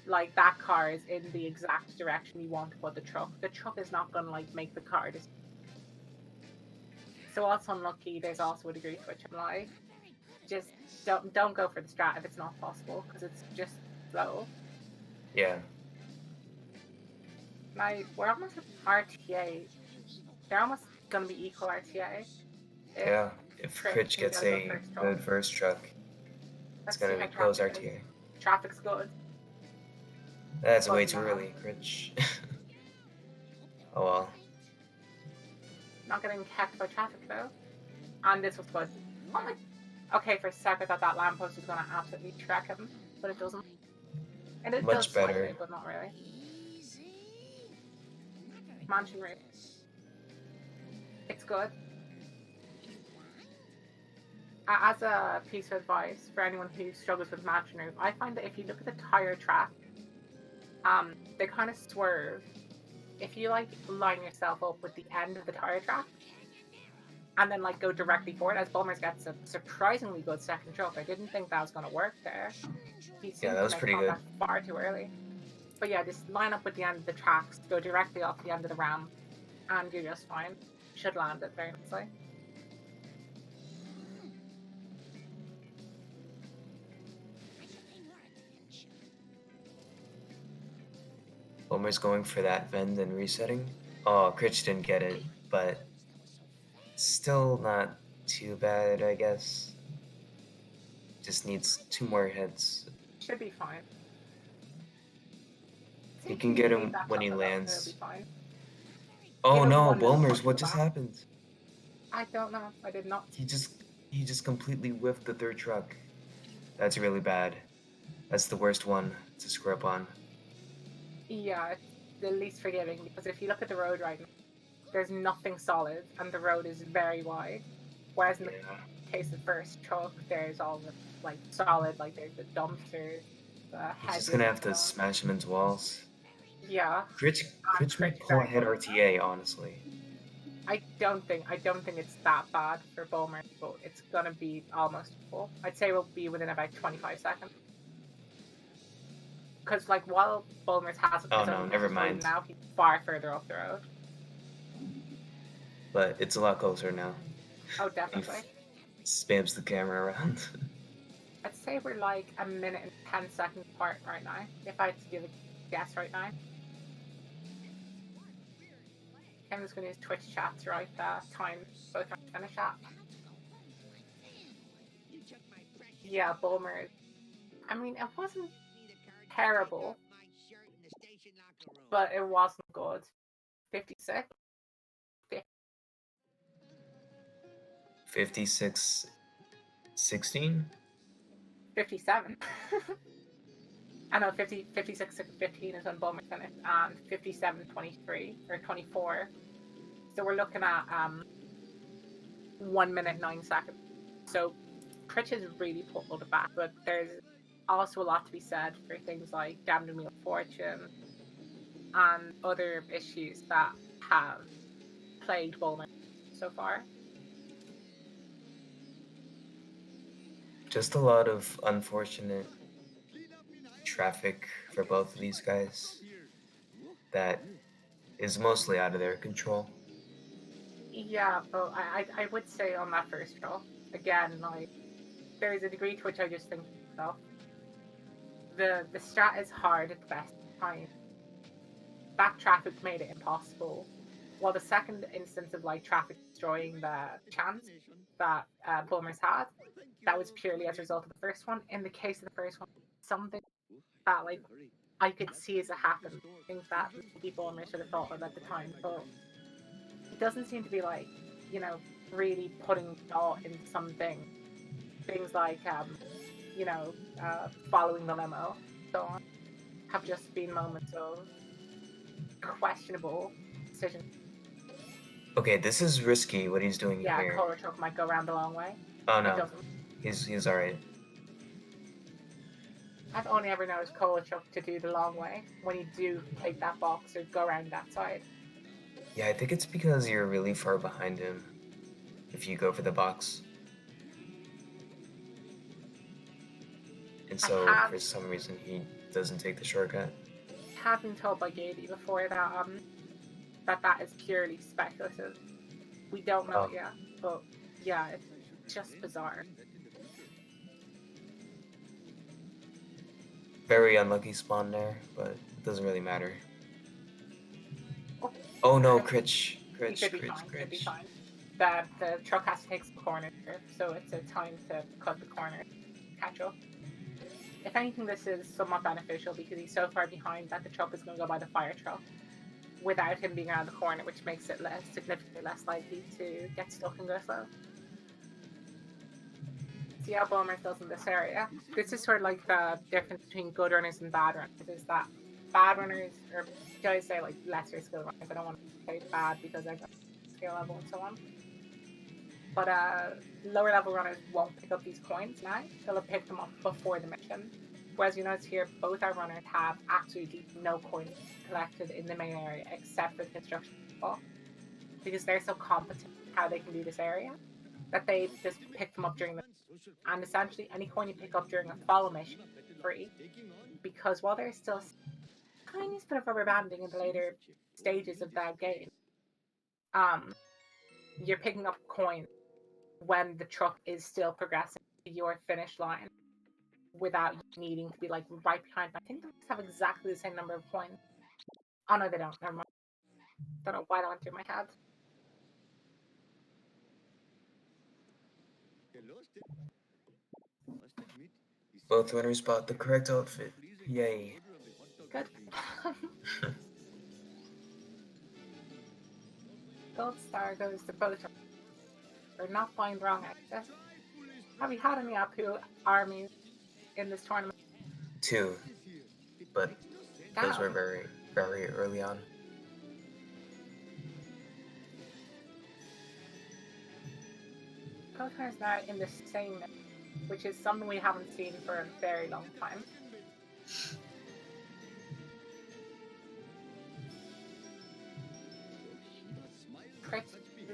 like that car is in the exact direction you want to put the truck. The truck is not gonna like make the car. So while it's unlucky, there's also a degree to which I'm like, just don't go for the strat if it's not possible because it's just slow. Yeah. Like we're almost at RTA. They're almost gonna be equal RTA. Yeah. If Critch gets a good first truck, it's gonna be close RTA. Traffic's good. That's way too early, Critch. Oh well. Not getting hecked by traffic though. And this was good. Oh my. Okay, for a sec I thought that lamppost was gonna absolutely track him, but it doesn't. And it Much does better. slightly, but not really. Mansion roof. It's good. As a piece of advice for anyone who struggles with mansion roof, I find that if you look at the tire track, they kind of swerve. If you like line yourself up with the end of the tire track and then like go directly for it, as Bulmers gets a surprisingly good second truck. I didn't think that was going to work there. Yeah, that was pretty good. Far too early. But yeah, just line up with the end of the tracks, go directly off the end of the ramp, and you're just fine. Should land it very nicely. Bulmer's going for that bend and resetting. Oh, Critch didn't get it, but still not too bad, I guess. Just needs 2 more hits. Should be fine. You can get him when he lands. It'll be fine. Oh Give him no, one little Bulmers, push what to the just back. happened? I don't know. I did not. He just completely whiffed the 3rd truck. That's really bad. That's the worst one to screw up on. Yeah, it's the least forgiving because if you look at the road right now, there's nothing solid and the road is very wide. Whereas in the case of the first truck, there's all the like solid, like there's the dumpsters, the hedges. He's just gonna have to smash him into walls. Yeah. Critch might pull ahead RTA, honestly. I don't think it's that bad for Bulmer, but it's gonna be almost full. I'd say we'll be within about 25 seconds. Because like while Bulmer's has Oh no, never mind. Now he's far further up the road. But it's a lot closer now. Oh, definitely. He spams the camera around. I'd say we're like a minute and 10 seconds apart right now. If I had to give a guess right now. I'm just going to use Twitch chat to write time both trying to finish at. Yeah, Bulmer. I mean, it wasn't terrible, but it wasn't good. 56. 56, 16? 57. I know 56 15 is when Bulmer finished, and 57 23 or 24. So we're looking at 1 minute 9 seconds. So Critch has really pulled it back, but there's also a lot to be said for things like Damned Wheel of Fortune and other issues that have plagued Bulmer so far. Just a lot of unfortunate traffic for both of these guys that is mostly out of their control. Yeah, but I would say on that first roll, again, like, there's a degree to which I just think to myself, the strat is hard at the best time. That traffic made it impossible. While the second instance of like traffic destroying the chance that Bulmers had, that was purely as a result of the first one. In the case of the first one, something that like I could see as it happened, things that maybe Bulmer should have thought of at the time, but it doesn't seem to be like, you know, really putting thought into something. Things like, you know, following the limo, so on, have just been moments of questionable decisions. Okay, this is risky what he's doing Yeah, here. Kohler truck might go around the long way. Oh It no, doesn't. he's alright. I've only ever noticed Kovalchuk to do the long way when you do take that box or go around that side. Yeah, I think it's because you're really far behind him if you go for the box. And so, have- for some reason, he doesn't take the shortcut. Have been told by Gady before that that is purely speculative. We don't know it yet, but yeah, it's just bizarre. Very unlucky spawn there, but it doesn't really matter. Oh no, Critch. He Critch, should be Critch, fine. Should be Critch. fine. The truck has to take some corner, so it's a time to cut the corner, catch up. If anything, this is somewhat beneficial because he's so far behind that the truck is going to go by the fire truck without him being around the corner, which makes it significantly less likely to get stuck and go slow. See how Bulmers does in this area. This is sort of like the difference between good runners and bad runners, is that bad runners, or should I say like lesser skill runners, I don't want to say bad because I got skill level and so on. But lower level runners won't pick up these coins now. They'll have picked them up before the mission. Whereas you notice here, both our runners have absolutely no coins collected in the main area except for the construction ball. Because they're so competent in how they can do this area that they just pick them up during the and essentially any coin you pick up during a follow mission is free. Because while there's still a tiniest bit of rubber banding in the later stages of that game, you're picking up coins when the truck is still progressing to your finish line without needing to be like right behind. I think they have exactly the same number of coins. Oh no, they don't. Never mind. Don't know why that went through my head. Both winners bought the correct outfit. Yay. Good. Gold star goes to both. We're not buying wrong access. Have you had any Apu armies in this tournament? 2. But those Damn. were very, very early on. Gold is now in the same, which is something we haven't seen for a very long time. Critch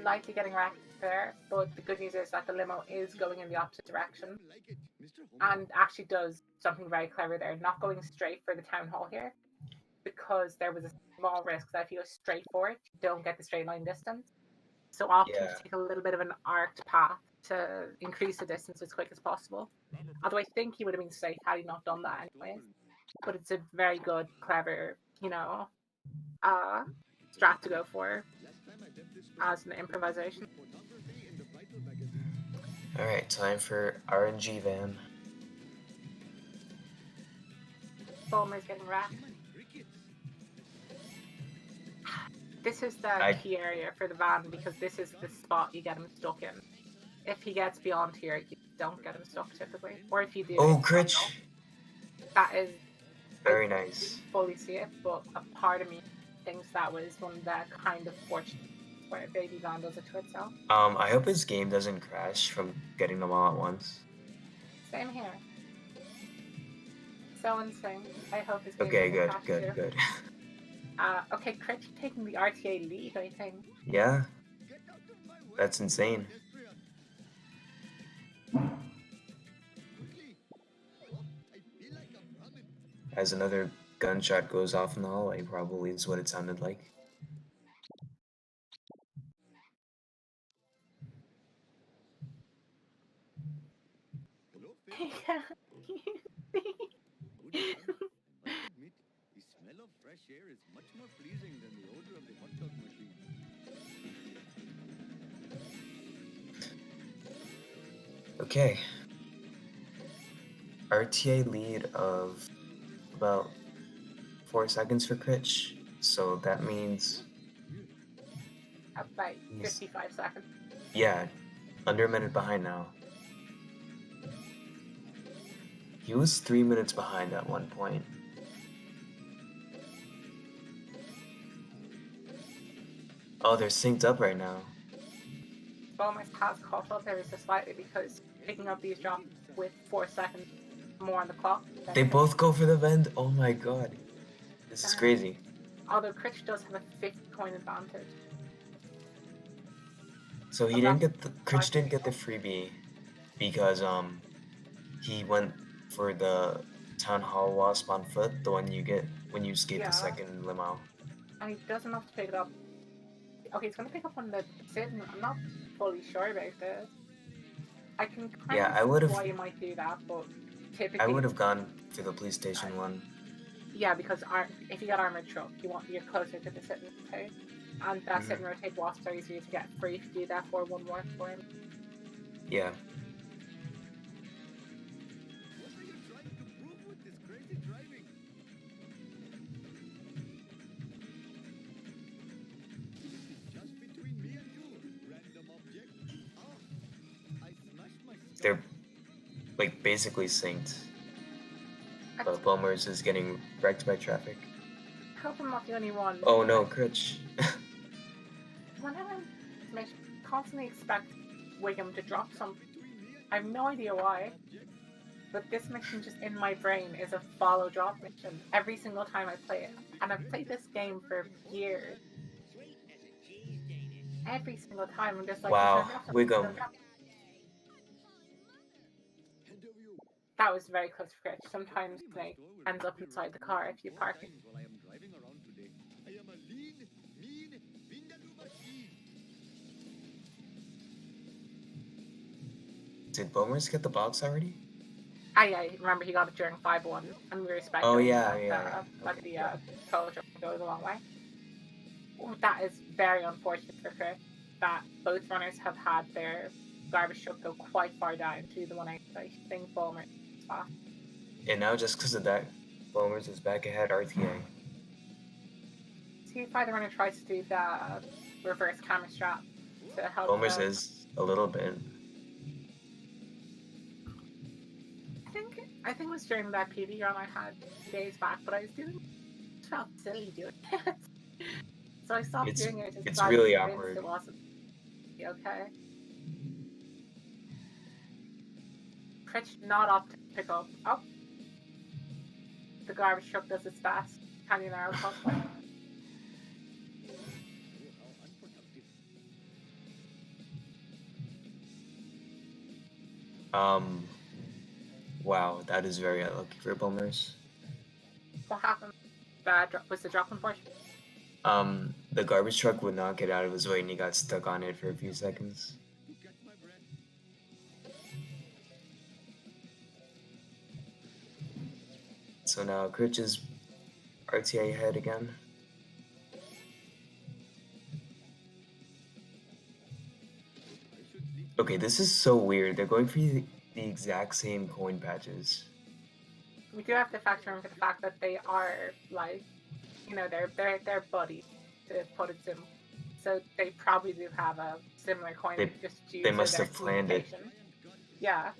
likely getting wrecked there, but the good news is that the limo is going in the opposite direction and actually does something very clever there, not going straight for the town hall here because there was a small risk that if you go straight for it, you don't get the straight line distance. So opting to take a little bit of an arced path to increase the distance as quick as possible. Although I think he would have been safe had he not done that anyways. But it's a very good, clever, strat to go for as an improvisation. Alright, time for RNG van. Bulmer's getting wrecked. This is the key area for the van because this is the spot you get him stuck in. If he gets beyond here, you don't get him stuck typically. Or if you do, oh, Critch! That is very nice. Fully see it, but a part of me thinks that was one of the kind of fortunate where Baby Van does it to itself. I hope his game doesn't crash from getting them all at once. Same here. So insane. I hope his game okay, doesn't good, crash good. Okay, Critch taking the RTA lead, I think. Yeah. That's insane. As another gunshot goes off in the hallway, probably is what it sounded like. Yeah. The smell of fresh air is much more pleasing than the odor of the hot dog machine. Okay. RTA lead of about 4 seconds for Critch, so that means... About 55 seconds. Yeah, under a minute behind now. He was 3 minutes behind at one point. Oh, they're synced up right now. Bulmers has caught up ever so slightly because picking up these drops with 4 seconds more on the clock. than They Critch. both go for the vent. Oh my god. This is crazy. Although Critch does have a 50 coin advantage. So he didn't get the Critch didn't get the freebie because he went for the Town Hall Wasp on foot, the one you get when you escape Yeah. the second limo. And he doesn't have to pick it up. Okay, he's going to pick up on the sitting. I'm not fully sure about this. I can kind Yeah, I of see would've- why you might do that, but typically... I would have gone for the police station one. Yeah, because if you get armored truck, you're closer to the sit and rotate. And that sit and rotate wasps are easier to get free if you do that for one more for him. Yeah. What are you trying to prove with this crazy driving? Just between me and you, random object. Oh, I smashed my skull. They're like basically synced. But Bulmers is getting wrecked by traffic. I hope I'm not the only one. Oh no, Critch. Whenever I constantly expect Wiggum to drop something, I have no idea why. But this mission just in my brain is a follow drop mission every single time I play it. And I've played this game for years. Sweet as a cheese Danish. Every single time I'm just like, Wow, "He's gonna drop something, he's Wiggum. gonna drop-" Interview. That was very close for Critch. Sometimes Snake ends up inside the car if you park it. While I am driving around today, I am a lean, mean, vindaloo machine. Did Bulmers get the box already? Yeah, remember he got it during 5-1, and we respect Oh, him, yeah, that, yeah, that okay. the total drop goes a long way. Oh, that is very unfortunate for Critch, that both runners have had their garbage truck go quite far down to the 1 I think Bulmer spot. And now just because of that, Bulmers is back ahead RTA. See if either runner tries to do the reverse camera strap to help Bulmers them. is a little bit. I think it was during that PD run I had 2 days back, but I felt silly doing it. So I stopped It's- doing it. Just it's so I was really convinced awkward. It wasn't okay. Critch not up to pick up. Oh, the garbage truck does its best. Canyon Arrow possible. Oh, how unproductive. Wow, that is very unlucky for Bulmers. What happened? Was the drop unfortunate? The garbage truck would not get out of his way and he got stuck on it for a few seconds. To catch my breath. So now Critch is RTA ahead again. Okay, this is so weird. They're going for the exact same coin patches. We do have to factor in for the fact that they are like, they're buddies, to put it simple. So they probably do have a similar coin. They- just due they to must their have planned it. communication. Yeah.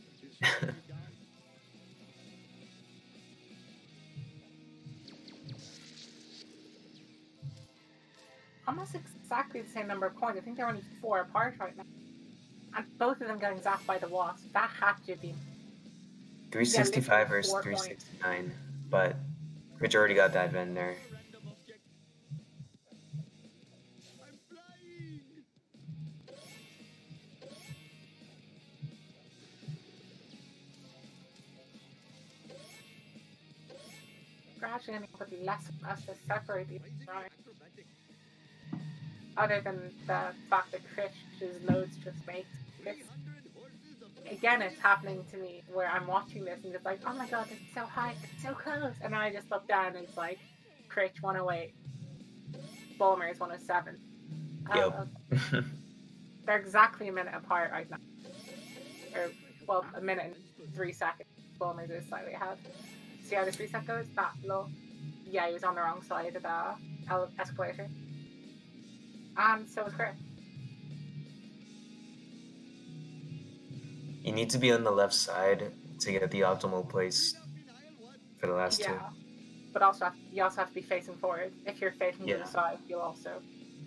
Almost exactly the same number of coins. I think they're only 4 apart right now. And both of them getting zapped by the wasp. That had to be 365 versus 4 points. 369, but Critch already got that Ven there. Random object. I'm flying. We're actually going to put less and less to separate these Rising right? acrobatic. Other than the fact that Critch's loads just makes this. 300 horses of Again, it's happening to me where I'm watching this and just like, oh my god, it's so high, it's so close. And then I just look down and it's like, Critch 108, Bulmers 107. Yep. They're exactly a minute apart right now. Or, well, a minute and 3 seconds. Bulmers is slightly ahead. See how this reset goes? That low. Yeah, he was on the wrong side of the escalator. And so was Critch. You need to be on the left side to get the optimal place for the last two. Yeah, but also you also have to be facing forward. If you're facing to Yeah. the side, you'll also.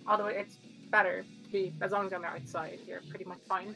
Although it's better to be, as long as you're on the right side, you're pretty much fine.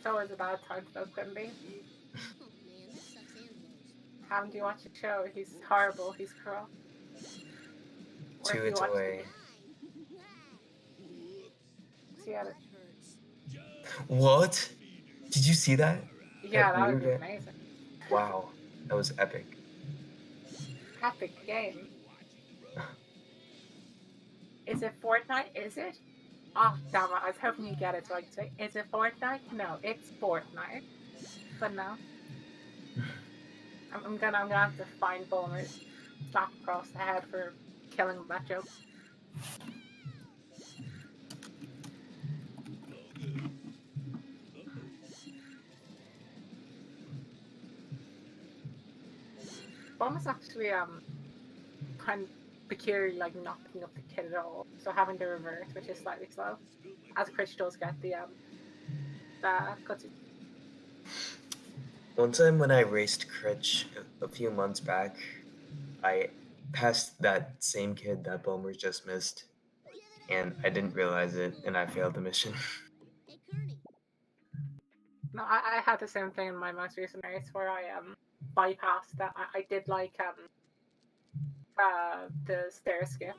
It's always a bad time to smoke Quimby. Oh man, this sucks and blows. Haven't you watched the show? He's horrible. He's cruel. Or Two if you it's watch away. See how That it- hurts. What? Did you see that? Yeah, that would move be it- amazing. Wow, that was epic. Epic game. Is it Fortnite? Is it? Oh, damn it. I was hoping you get it so I could say, is it Fortnite? No, it's Fortnite. But no. I'm gonna have to find Bulmers, slap across the head for killing that joke. Bulmers actually kind of peculiar, like not picking up the kid at all, so having to reverse, which is slightly slow. As Critch does get the cutscene. One time when I raced Critch a few months back, I passed that same kid that Bulmers just missed, and I didn't realize it, and I failed the mission. Hey, Kearney. No, I had the same thing in my most recent race where I bypassed that. I did like the stair skip,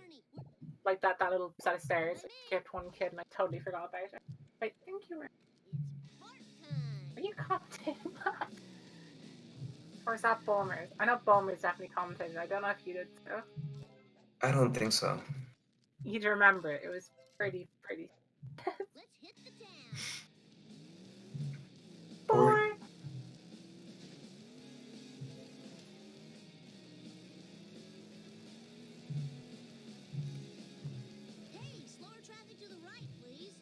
like that little set of stairs. I skipped one kid and I totally forgot about it. I think you were. It's fart time. Are you commentating? Or is that Bulmers? I know Bulmers definitely commentated. I don't know if you did so. I don't think so. You'd remember it. It was pretty. Let's hit the town. Or- Boy. Hey, slower traffic to the right, please.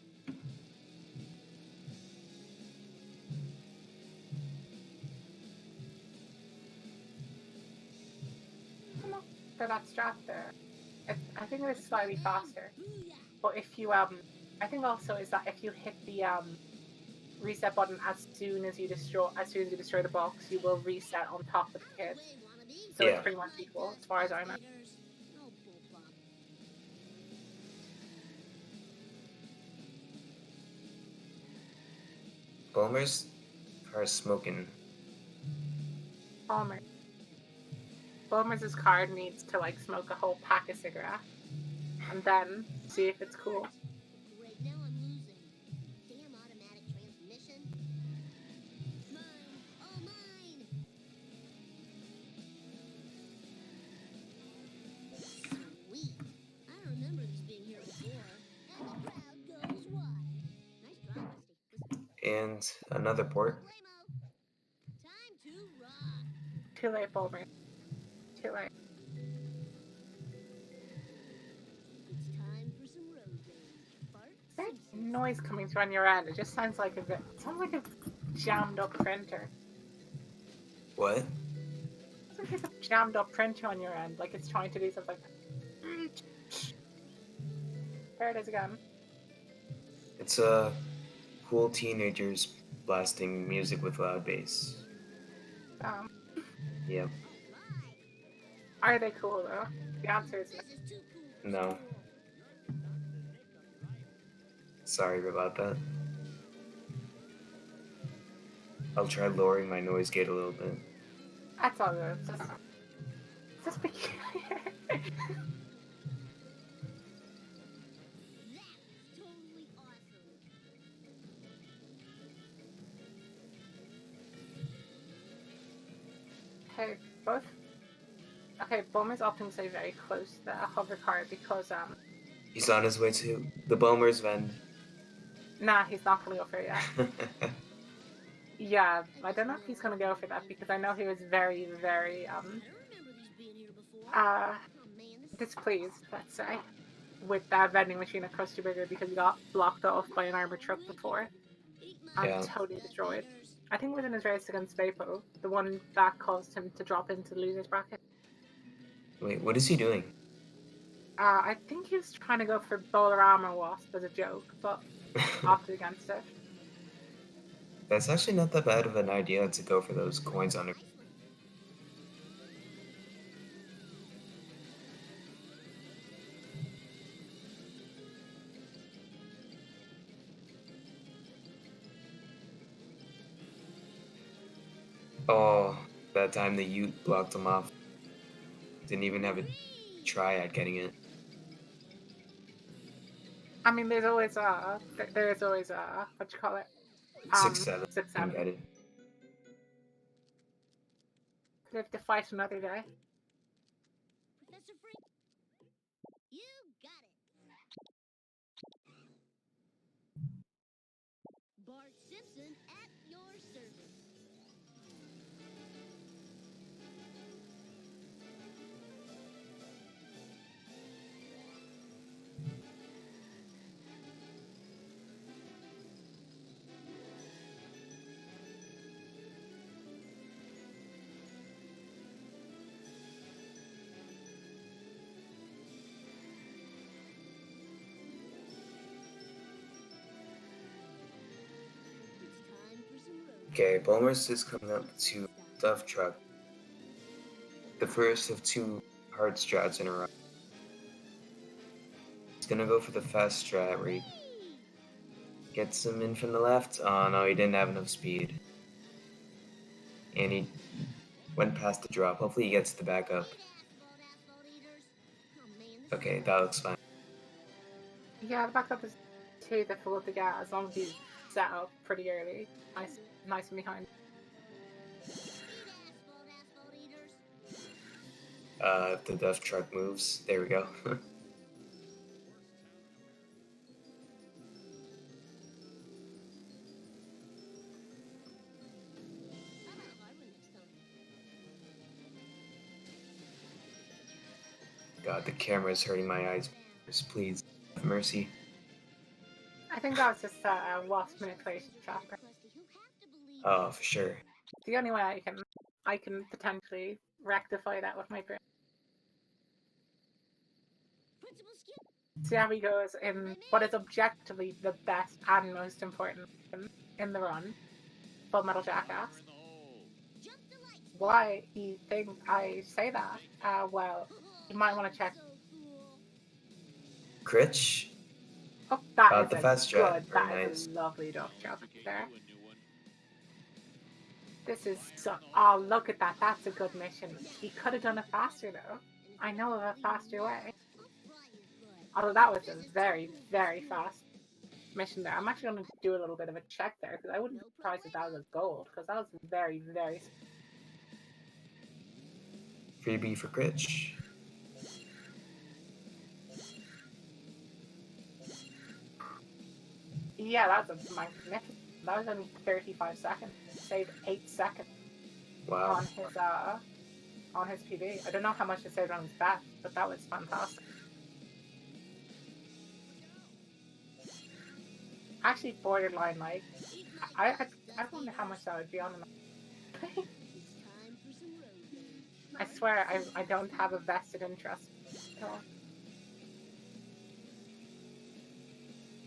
Come on. For that strap there. I think it is slightly faster. Booyah. But if you I think also is that if you hit the reset button as soon as you destroy the box, you will reset on top of the kids. Way, wannabe. So Yeah. it's pretty much equal as far as I know. Oh, bull bop. Bulmers are smoking. Palmer. Bulmers' card needs to like smoke a whole pack of cigarettes and then see if it's cool. Great, now I'm losing. Damn automatic transmission. Mine. Oh, mine. Sweet. I don't remember this being here before. And the crowd goes wild. Nice try, Rusty. And another port. Blamo. Time to rock. Too late, Bulmer. Too late. It's time for some road rage. Fart. That noise coming through on your end, it just sounds like a jammed up printer. What? It sounds like a jammed up printer on your end, like it's trying to do something. There it is again. It's cool teenagers blasting music with loud bass. Yep. Are they cool though? The answer is no. This is too cool. No. Sorry about that. I'll try lowering my noise gate a little bit. That's all good. It's just peculiar. That was totally awesome. Okay, both. Okay, Bulmer's often stay very close to the hover card because He's on his way to the Bulmers vend. nah, he's not gonna go for it yet. Yeah, I don't know if he's gonna go for that because I know he was very, very I don't remember these being here before. uh Oh man, this displeased, let's say, with that vending machine at Krusty Burger because he got blocked off by an armored truck before. I'm Yeah. totally destroyed. I think it was in his race against Vapo, the one that caused him to drop into the losers bracket. Wait, what is he doing? I think he was trying to go for Bowler Armor Wasp as a joke, but opted against it. That's actually not that bad of an idea to go for those coins on it. nice one. Oh, that time the Ute blocked him off. Didn't even have a try at getting it. I mean, there's always what you call it? 6-7. 6-7. Get it. Live to fight another day. Professor Freak, you got it. Bart Simpson at your service. It's time for some road. Okay, Bulmers is coming up to Duff Truck. The first of 2 hard strats in a row. He's gonna go for the fast strat where he gets him in from the left. Oh no, he didn't have enough speed. And he went past the drop. Hopefully he gets the backup. Asphalt eaters. Oh man, this Okay, is that looks fine. Yeah, the backup is too difficult to get as long as you set up pretty early. Nice and behind. asphalt eaters. If the Duff Truck moves. There we go. I'll have a hard one next time. God, the camera is hurting my eyes. Please, have mercy. I think that was just a wasp manipulation chapter. Krusty, he'll have to believe Oh, for sure. The only way I can potentially rectify that with my brain. Principal Skip. See how he goes in what is objectively the best and most important in the run, Full Metal Jackass. Jump the lights. Why you think I say that? Well, you might want to check. So cool. Critch? Oh, that Got is the a fast strat. good. Very That nice. is a lovely duck job there. This is so. Oh, look at that. That's a good mission. He could have done it faster though. I know of a faster way. I'll fry your butt. Although that was a very, very fast mission there. I'm actually going to do a little bit of a check there because I wouldn't be surprised if that was a gold because that was very, very. Freebie for Critch. Yeah, that was a magnificent. That was only 35 seconds. Saved 8 seconds Wow. on his PB. I don't know how much it saved on his back, but that was fantastic. Actually, borderline like I wonder how much that would be on. It's time for some road rage. I swear I don't have a vested interest. at all.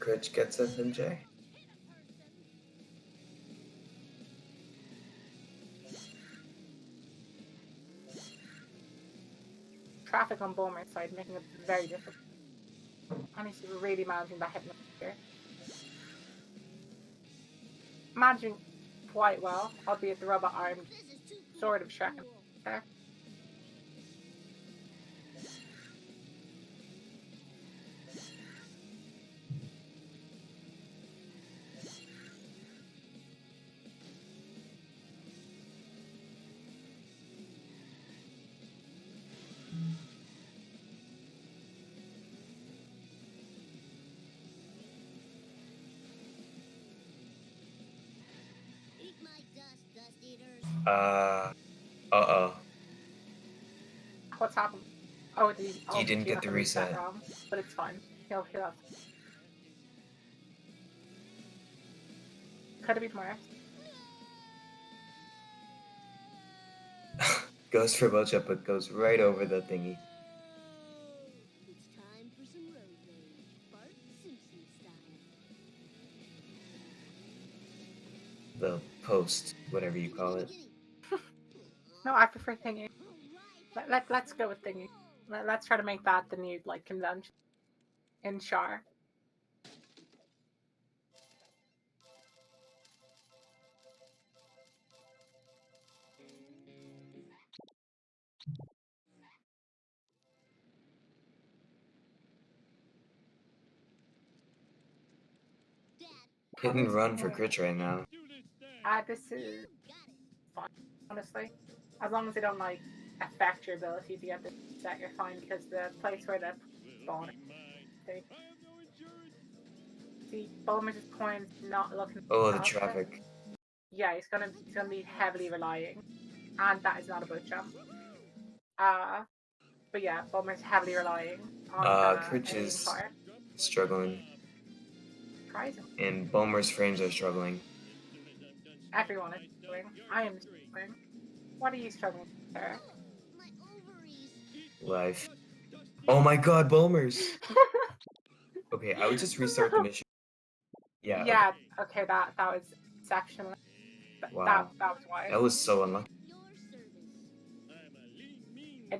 Critch gets FMJ. Traffic on Bulmer's side making it very difficult. And he's really managing that hit here. Managing quite well, albeit the robot arm This is too cool. sort of Shrek there. Eat my dust eaters. Uh-oh. What's happened? Oh, He didn't get have the to reset reset. wrong, but it's fine. He'll have. Could have been worse. Goes for bow jump, but goes right over the thingy. It's time for some road rage. Bart Simpson style. The post, whatever you call it. No, I prefer thingy. Alright. Let's go with thingy. Let's try to make that the new like convention in Char. Hit and run for Critch right now. This is fine, honestly. As long as they don't like affect your ability to get the set, you're fine because the place where the spawn is. See, Bulmer's coin's not looking. Oh, the fantastic. traffic. Yeah, he's gonna be heavily relying, and that is not a boat jump. But yeah, Bulmer's heavily relying on Critch an aim is fire. struggling, Surprising. and Bulmer's frames are struggling. Everyone is struggling. I am struggling. What are you struggling with, Sarah? My ovaries. Life. Oh my god, Bulmers! Okay, I would just restart the mission. Yeah, Yeah. Okay, that was exceptional. Wow. That was wise. that was so unlucky. Your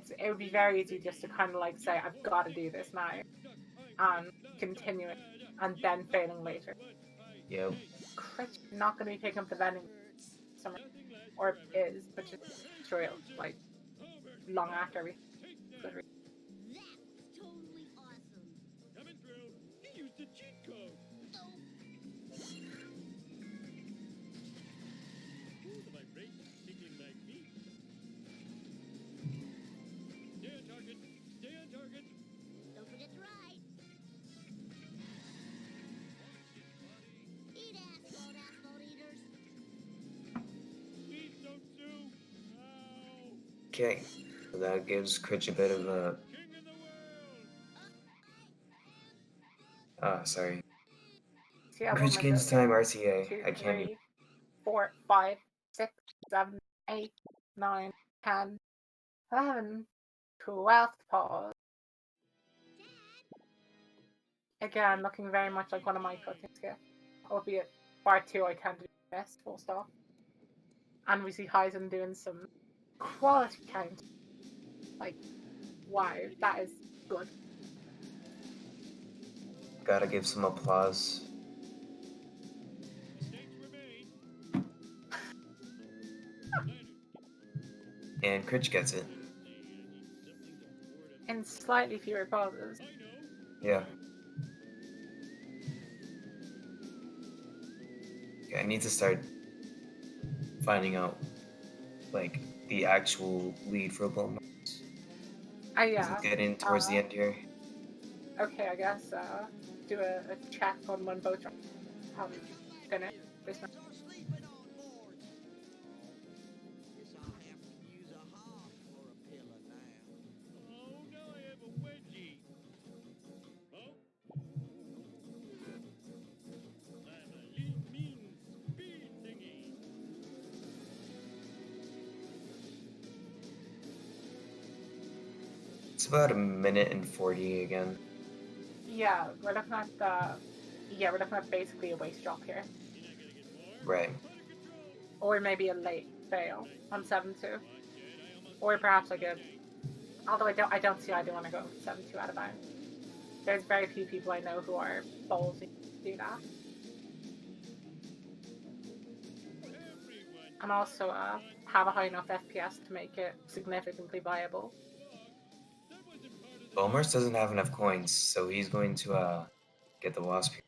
service. It would be very easy just to kind of like say I've got to do this now, and continue it, and then failing later. Yep. Critch not going to be picking up the vending summer, or is, but just destroy it like long after we. That was totally awesome. Coming through. He used a cheat code. Oh, Ooh, the vibration tickling my feet. Stay on target. Stay on target. don't forget to ride. Eat asphalt eaters. Please don't sue. Ow. Okay, so that gives Critch a bit of a. King of the world. Sorry. See how Critch Bulmer gains does. time RTA. 2, I can't. 3, 4, 5, 6, 7, 8, 9, 10, 11, 12th pause. Again, looking very much like one of my cooking skills. Albeit, part 2 I can't do best, full stop. And we see Heisen doing some quality count. Like, wow, that is good. Gotta give some applause. Mistakes were made. And Critch gets it. In slightly fewer pauses. I know. Yeah. Okay, I need to start finding out, like, the actual lead for Bulmers. Yeah. Getting towards the end here. Okay, I guess do a check on when both have finished this one. You're sleeping on board. Guess I'll have to use a hog for a pillow now. Oh, now I have a wedgie. Oh. I'm a lean, mean speed thingy. It's about a minute and 40 again. Yeah, we're looking at basically a waste drop here, You're not gonna get more. Right. Out of control. or maybe a late fail on 7-2, Watch it, I almost or perhaps like a. Although I don't see I do want to go 7-2 out of bounds. There's very few people I know who are ballsy to do that, everyone. and also have a high enough FPS to make it significantly viable. That wasn't part of the Bulmers doesn't have enough coins, so he's going to get the wasp here.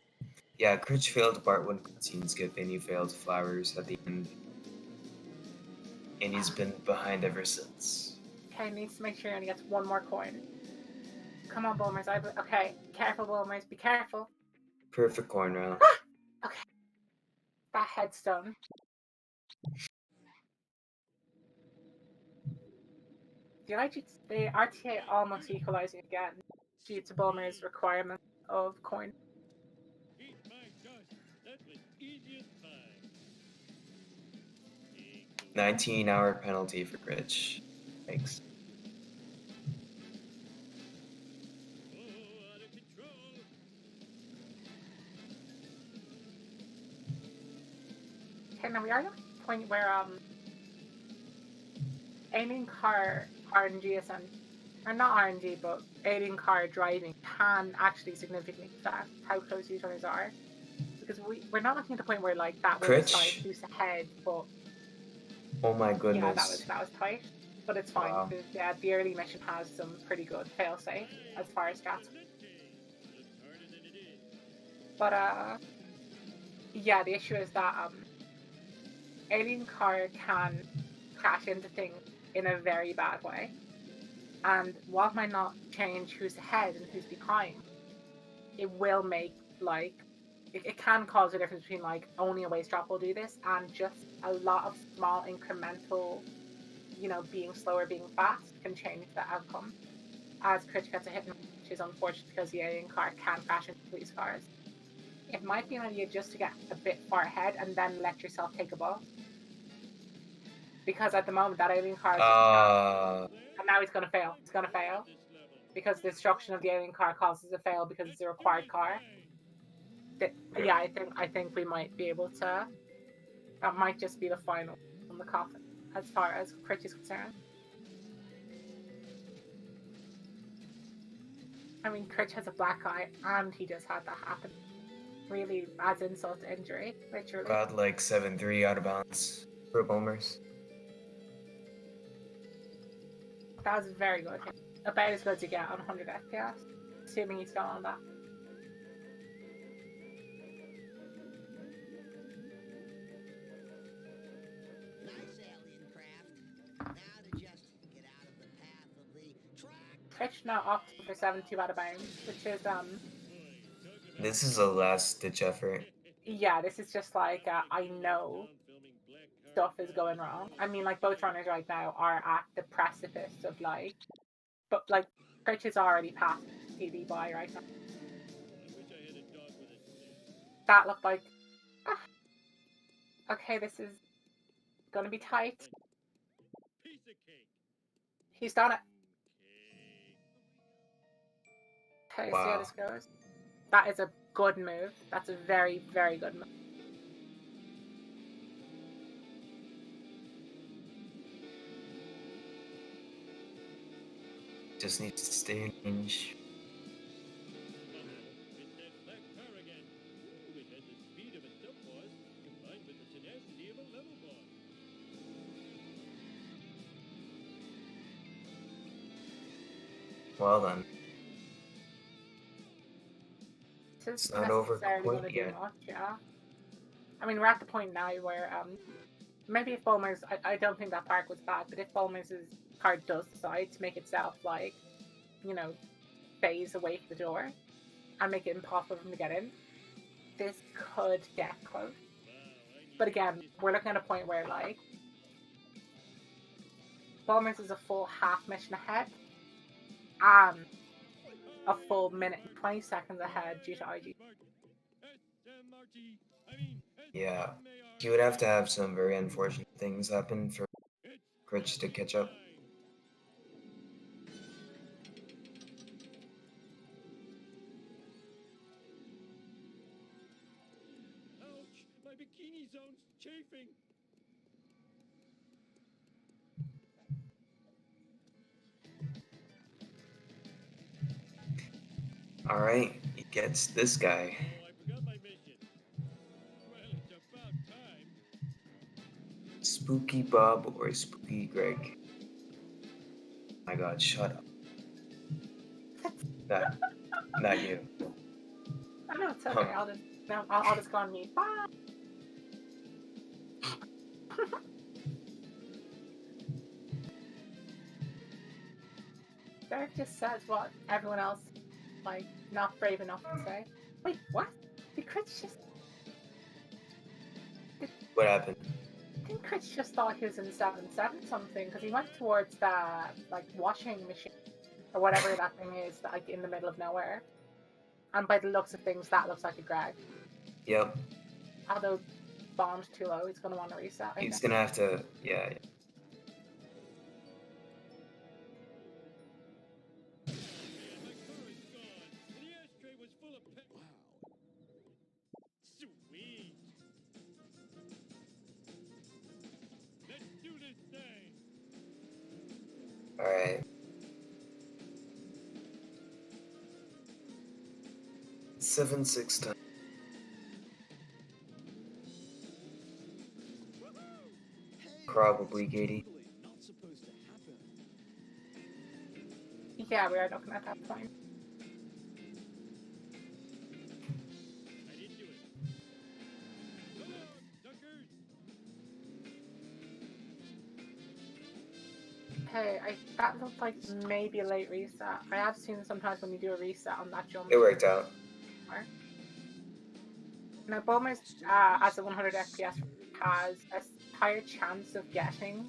Yeah, Critch failed Bartwood cutscene skip and he failed Flowers at the end. And he's been behind ever since. Okay, needs to make sure he only gets one more coin. Come on, Bulmers. Okay, careful, Bulmers. Be careful. Perfect coin round. Okay. That headstone. The RTA almost equalizing again due to Bulmer's requirement of coin. Eat my dust. That was easy as pie. 19-hour penalty for Critch. Thanks. Oh, out of control. Okay, now we are at a point where aiming car RNG or not RNG, but aiding car driving can actually significantly affect how close these runners are. Because we're not looking at the point where like that will Critch? decide who's ahead, but Oh my yeah, goodness. that was tight. But it's fine. Wow. Yeah, the early mission has some pretty good fail-safe as far as stats. Looks harder than it is. But yeah, the issue is that alien car can crash into things in a very bad way. And while it might not change who's ahead and who's behind, it will make, like, it can cause a difference between, like, only a waste drop will do this and just a lot of small incremental, you know, being slower, being fast can change the outcome. As Critch gets a hit, which is unfortunate because the alien car can crash into police cars. It might be an idea just to get a bit far ahead and then let yourself take a ball. Because at the moment, that alien car is just and now he's going to fail. He's going to fail. Because the destruction of the alien car causes a fail because it's a required car. Yeah, I think we might be able to. That might just be the final on the coffin as far as Critch is concerned. I mean, Critch has a black eye, and he just had that happen. Really, as insult to injury, literally. Got like 7-3 out of bounds for Bulmers. That was very good. About as good as you get on 100 FPS, assuming he's still on that. Nice alien craft. Now to just get out of the path of the track. Critch now opted for 7-2 out of bounds, which is This is a last ditch effort. yeah, this is just like I know stuff is going wrong. I mean, like, both runners right now are at the precipice of, like, but like Critch is already past TV by right now. That looked like okay, this is gonna be tight. He's done it. Okay, see how this goes. That is a good move. That's a very, very good move. Just needs to stay in range. Well then. It's not over necessarily quite do yet. much, yeah. I mean, we're at the point now where maybe if Bulmers, I don't think that park was bad, but if Bulmers' car does decide to make itself, like, you know, phase away from the door and make it impossible for him to get in, this could get close. But again, we're looking at a point where, like, Bulmers is a full half mission ahead and a full minute and 20 seconds ahead due to IG. Yeah, he would have to have some very unfortunate things happen for Critch to catch up. Ouch! My bikini zone's chafing. Alright, he gets this guy. Oh, I forgot my mission. Well, it's about time. Spooky Bob or Spooky Greg? My god, shut up. Not you. I know, it's okay. I'll just go on mute. Bye! Derek just says what everyone else, like, not brave enough to say. Wait, what? Did Critch just... What happened? I think Critch just thought he was in 7-7 something, because he went towards that, like, washing machine, or whatever that thing is, like, in the middle of nowhere. And by the looks of things, that looks like a Greg. Yep. Although bomb's too low, he's going to want to reset. He's gonna have to, yeah. Sweet. Let's do this thing. Alright. 7-6 time. Probably Gady. Not supposed to happen. Yeah, we are looking at that point. I didn't do it. Okay, that looked like maybe a late reset. I have seen sometimes when you do a reset on that jump. It worked out. Now, Bulmers, as a 100 FPS, has a higher chance of getting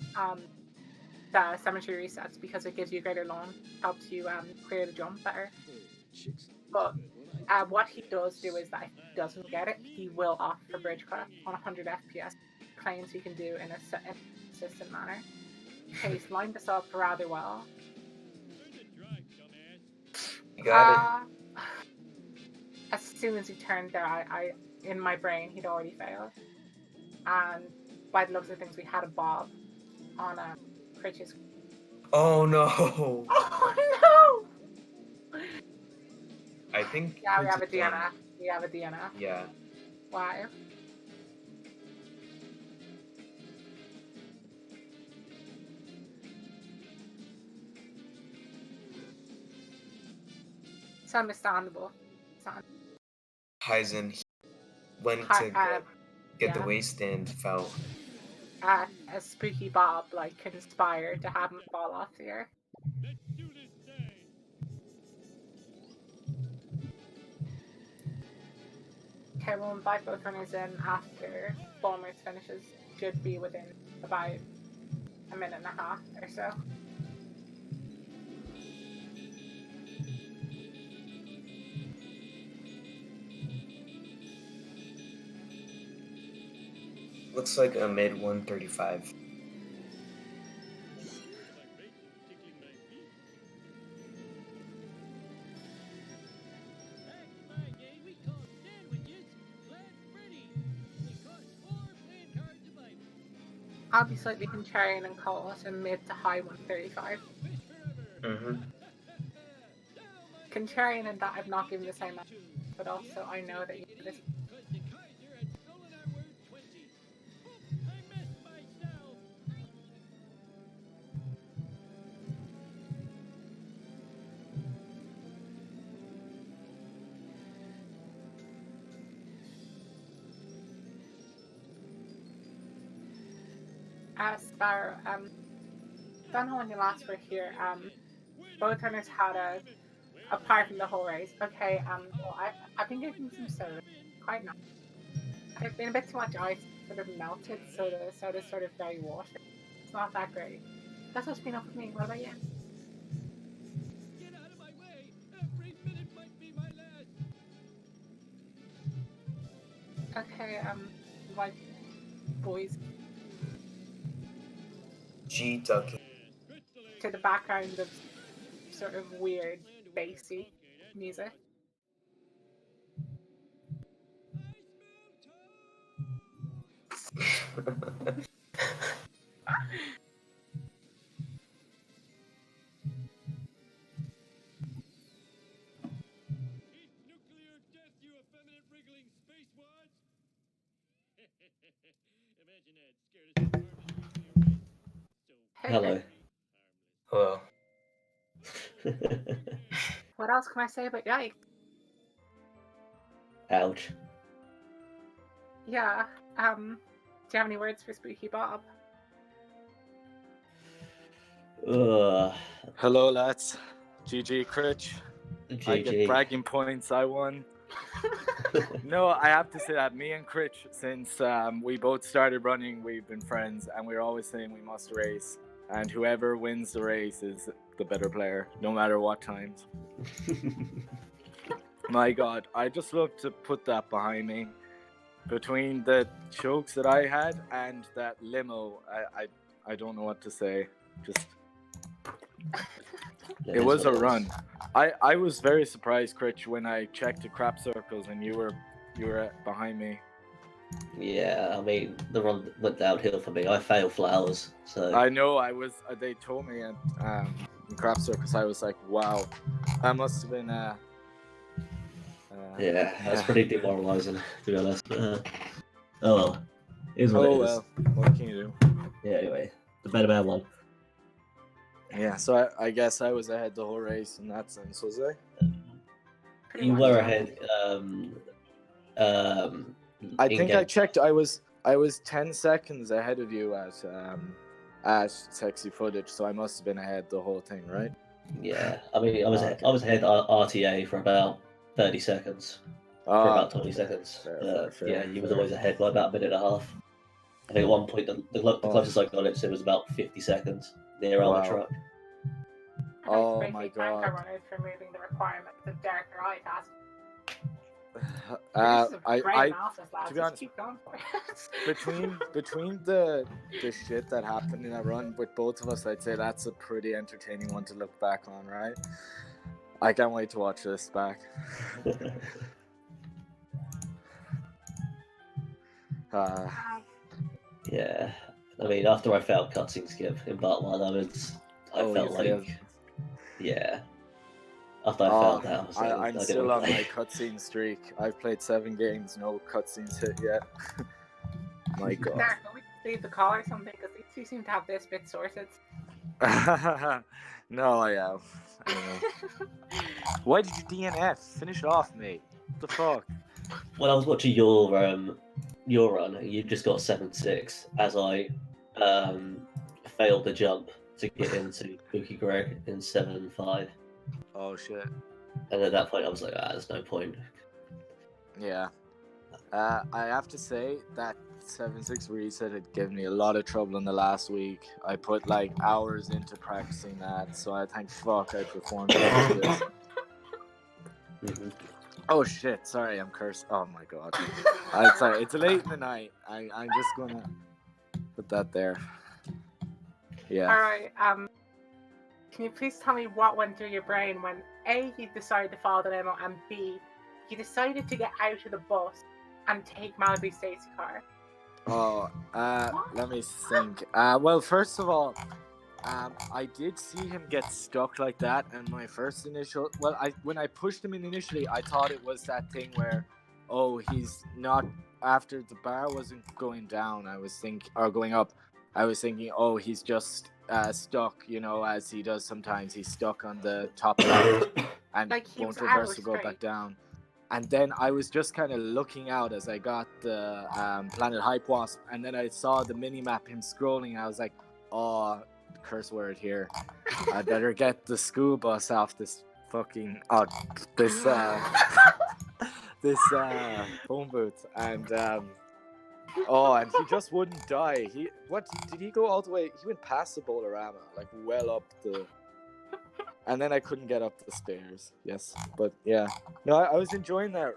the cemetery resets because it gives you greater lawn, helps you clear the jump better. But what he does do is that if he doesn't get it, he will opt for Bridgecraft on 100 FPS. Claims he can do in a consistent manner. Okay, he's lined this up rather well. You got As soon as he turned there, I in my brain he'd already failed. And by the looks of things, we had a bob on Critch's. it. Oh no! Oh no! I think. Yeah, we Critch have a is done. DNF. We have a DNF. Yeah. Why? It's understandable. Heisen went to get the waist and fell. A spooky Bob conspired to have him fall off the earth. Okay, we'll invite both runners in after Bulmers finishes. Should be within about a minute and a half or so. Looks like a mid 135. I'll be slightly contrarian and call it a mid to high 135. Mm-hmm. Contrarian in that I've not given the same answer, but also I know that you do this. Sparrow, don't know when you last were here. Both runners had apart from the whole race. Okay, well, I've been drinking some soda. Quite nice. There's been a bit too much ice, sort of melted, so the soda's sort of very watery. It's not that great. That's what's been up with me. What about you? Get out of my way! Every minute might be my last! Okay, like, boys, G ducking. to the background of sort of weird, bassy music. Eat nuclear death, you effeminate wriggling spacewads! Imagine that, scared us so harmless Hello. Hello. What else can I say about yikes? Ouch. Yeah, do you have any words for Spooky Bob? Ugh. Hello, lads. GG, Critch. I get GG. bragging points. I won. No, I have to say that me and Critch, since we both started running, we've been friends, and we're always saying we must race, and whoever wins the race is the better player, no matter what times. My God, I just love to put that behind me. Between the chokes that I had and that limo, I don't know what to say. Just it was a run. I was very surprised, Critch, when I checked the crap circles and you were behind me. Yeah, I mean, the run went downhill for me. I failed flowers, so... I know, they told me in crap circles, I was like, wow. That must have been... yeah, that's pretty demoralising, to be honest. Oh well. It is what it is. Well, what can you do? Yeah, anyway. The better man won. Yeah, so I guess I was ahead the whole race in that sense, was I? You were ahead. I think I checked. I was 10 seconds ahead of you at sexy footage, so I must have been ahead the whole thing, right? Yeah, I mean, I was Okay. I was ahead RTA for about 30 seconds, for about 20 seconds. Fair. Yeah, you was always ahead by about a minute and a half. I think at one point the closest I got it to was about 50 seconds near our Wow. truck. Oh Thanks, my basically thank god. runners for moving the requirements of darker eye task. Uh, This is a great I analysis, lads. to be Just honest, keep going for it. between the shit that happened in that run with both of us, I'd say that's a pretty entertaining one to look back on, right? I can't wait to watch this back. Yeah, I mean, after I failed cutscene skip in part 1, I Oh, felt you failed. like, yeah. After I failed that, I was like, I'm I didn't still want on to my play. cutscene streak. I've played 7 games, no cutscenes hit yet. My god. Dark, can we leave the call or something? Because these two seem to have this bit sorted. No, I have. Anyway. Why did you DNF? Finish it off, mate. What the fuck? When I was watching your run, you just got 7-6 as I failed the jump to get into Bookie Greg in 7-5. Oh shit. And at that point, I was like, there's no point. Yeah. I have to say that 7-6 reset had given me a lot of trouble in the last week. I put like hours into practicing that, so I thank fuck I performed after this. Mhm. Oh shit, sorry, I'm cursed. Oh my god. Sorry, it's late in the night. I'm just gonna put that there. Yeah. Alright, can you please tell me what went through your brain when A, you decided to follow the limo, and B, you decided to get out of the bus and take Malibu Stacy car? Oh, let me think. Well, first of all, I did see him get stuck like that, and my first initial, when I pushed him in initially, I thought it was that thing where, oh, he's not, after the bar wasn't going down, or going up, I was thinking, oh, he's just stuck, as he does sometimes. He's stuck on the top left and Like he won't was reverse out or go back straight. down. And then I was just kind of looking out as I got the Planet Hype Wasp, and then I saw the mini map, him scrolling, and I was like, oh, curse word here. I better get the school bus off this fucking this phone booth, and and he just wouldn't die. Did he go all the way? He went past the Bolarama, like well up the. And then I couldn't get up the stairs. Yes, but yeah, no, I was enjoying that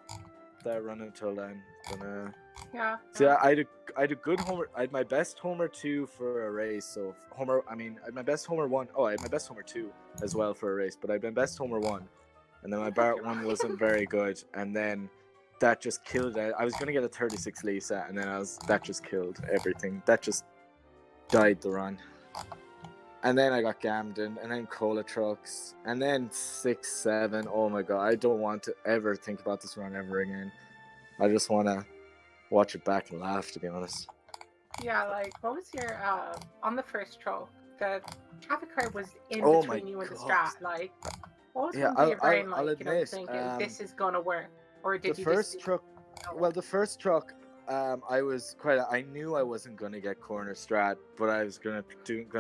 run until then. But Yeah. see, I had a good homer. I had my best homer 2 for a race. So I had my best homer 1. Oh, I had my best homer 2 as well for a race. But I had my best homer 1, and then my Bart 1 wasn't very good, and then that just killed it. I was gonna get a 36 Lisa, and then that just killed everything. That just died the run. And then I got Gamden, and then Cola Trucks, and then 6-7. Oh my god, I don't want to ever think about this run ever again. I just want to watch it back and laugh, to be honest. Yeah, like, what was your, on the first troll, the traffic car was in Oh between my you and the God. strat, like, what was Yeah, going through your brain, I'll like, admit, thinking, this is gonna work? Or did the you first just... truck, the first truck, I knew I wasn't gonna get corner strat, but I was gonna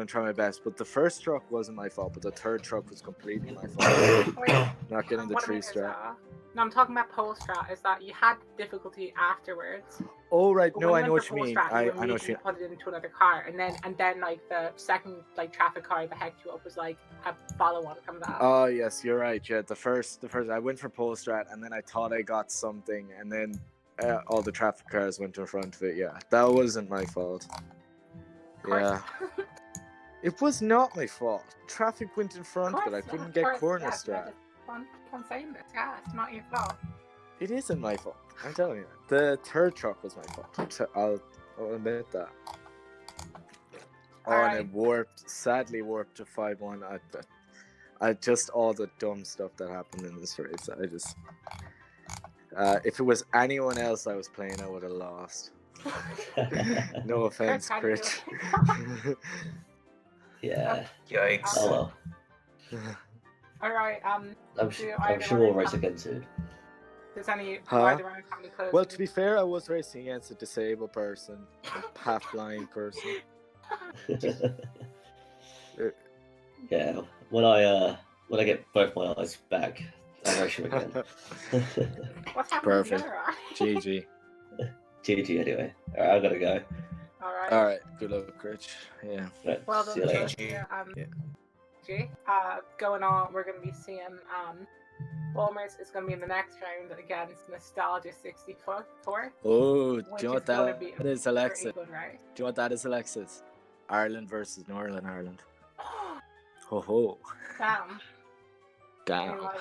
try my best. But the first truck wasn't my fault, but the third truck was completely my fault. Wait, Not getting the what I tree mean is, strat. no, I'm talking about post strat, is that you had difficulty afterwards. Oh right, But no, when I you know went what you for mean. post strat, you I know what you immediately mean. put it into another car, and then like the second like traffic car that hecked you up was like a follow-on from that. Oh yes, you're right. Yeah, the first I went for pole strat, and then I thought I got something, and then all the traffic cars went in front of it. Yeah, that wasn't my fault. Yeah, it was not my fault. Traffic went in front of it. I couldn't get corner strat. Keep on saying this. Yeah, it's not your fault. It isn't my fault. I'm telling you. The third truck was my fault. I'll admit that. Oh, and it sadly warped to 5-1. I just all the dumb stuff that happened in this race. I just, if it was anyone else I was playing, I would have lost. No offense, Critch. Yeah. Yikes. Oh well. Alright, I'm sure we'll race again soon. Does any Huh? close? Well, to be fair, I was racing against a disabled person, a half-blind person. Yeah, when I get both my eyes back, I'll race you again. What's happening Perfect. with the other eye? GG. GG anyway. Alright, I gotta go. All right. All right. Good luck, Critch. Yeah. Right, Well see done, you later. both of you. Yeah. G. Going on, we're going to be seeing Bulmers is going to be in the next round against Nostalgia 64. Oh, do Which you know what is gonna that be a is, pretty Alexa? good race. Do you know what that is, Alexis? Ireland versus Northern Ireland. Ho ho. Damn. I mean, Damn. like,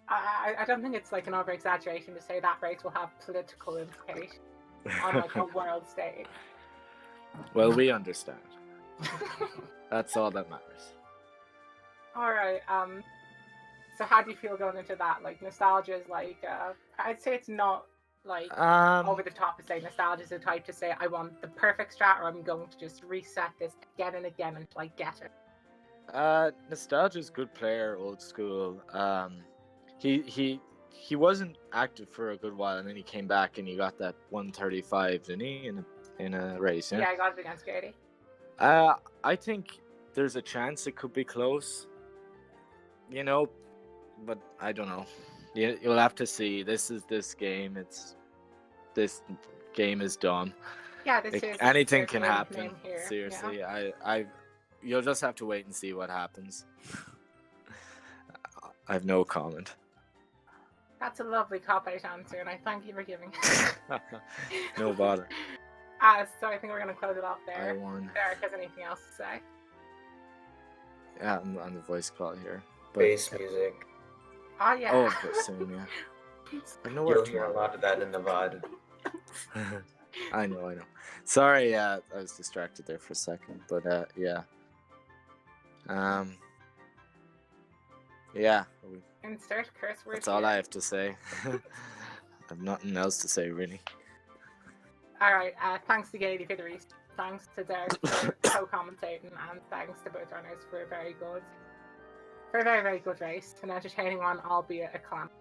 I don't think it's like an over exaggeration to say that race will have political implications on like a world stage. Well, we understand. That's all that matters. All right. So how do you feel going into that? Like, nostalgia is like, I'd say it's not like over the top to say nostalgia is the type to say I want the perfect strat, or I'm going to just reset this again and again until I get it. Nostalgia's good player, old school. He wasn't active for a good while, and then he came back and he got that 135, didn't he, in a race? Yeah, I got it against Katie. I think there's a chance it could be close. You know, but I don't know. You'll have to see. This game. This game is dumb. Yeah, this is Anything there's can no happen. name here. Seriously, Yeah. you'll just have to wait and see what happens. I have no comment. That's a lovely cop-out answer, and I thank you for giving it. No bother. So I think we're going to close it off there. I won. Derek has anything else to say? Yeah, I'm on the voice call here. But, Bass music. Oh, yeah. oh, of course, soon, yeah. I know where You'll hear a lot of that in the VOD. I know. Sorry, I was distracted there for a second, but yeah. Yeah. Insert curse words. That's all here. I have to say. I have nothing else to say, really. All right. Thanks to Katie for the research. Thanks to Derek for co-commentating, and thanks to both runners for a very, very good race, an entertaining one, albeit a clamp.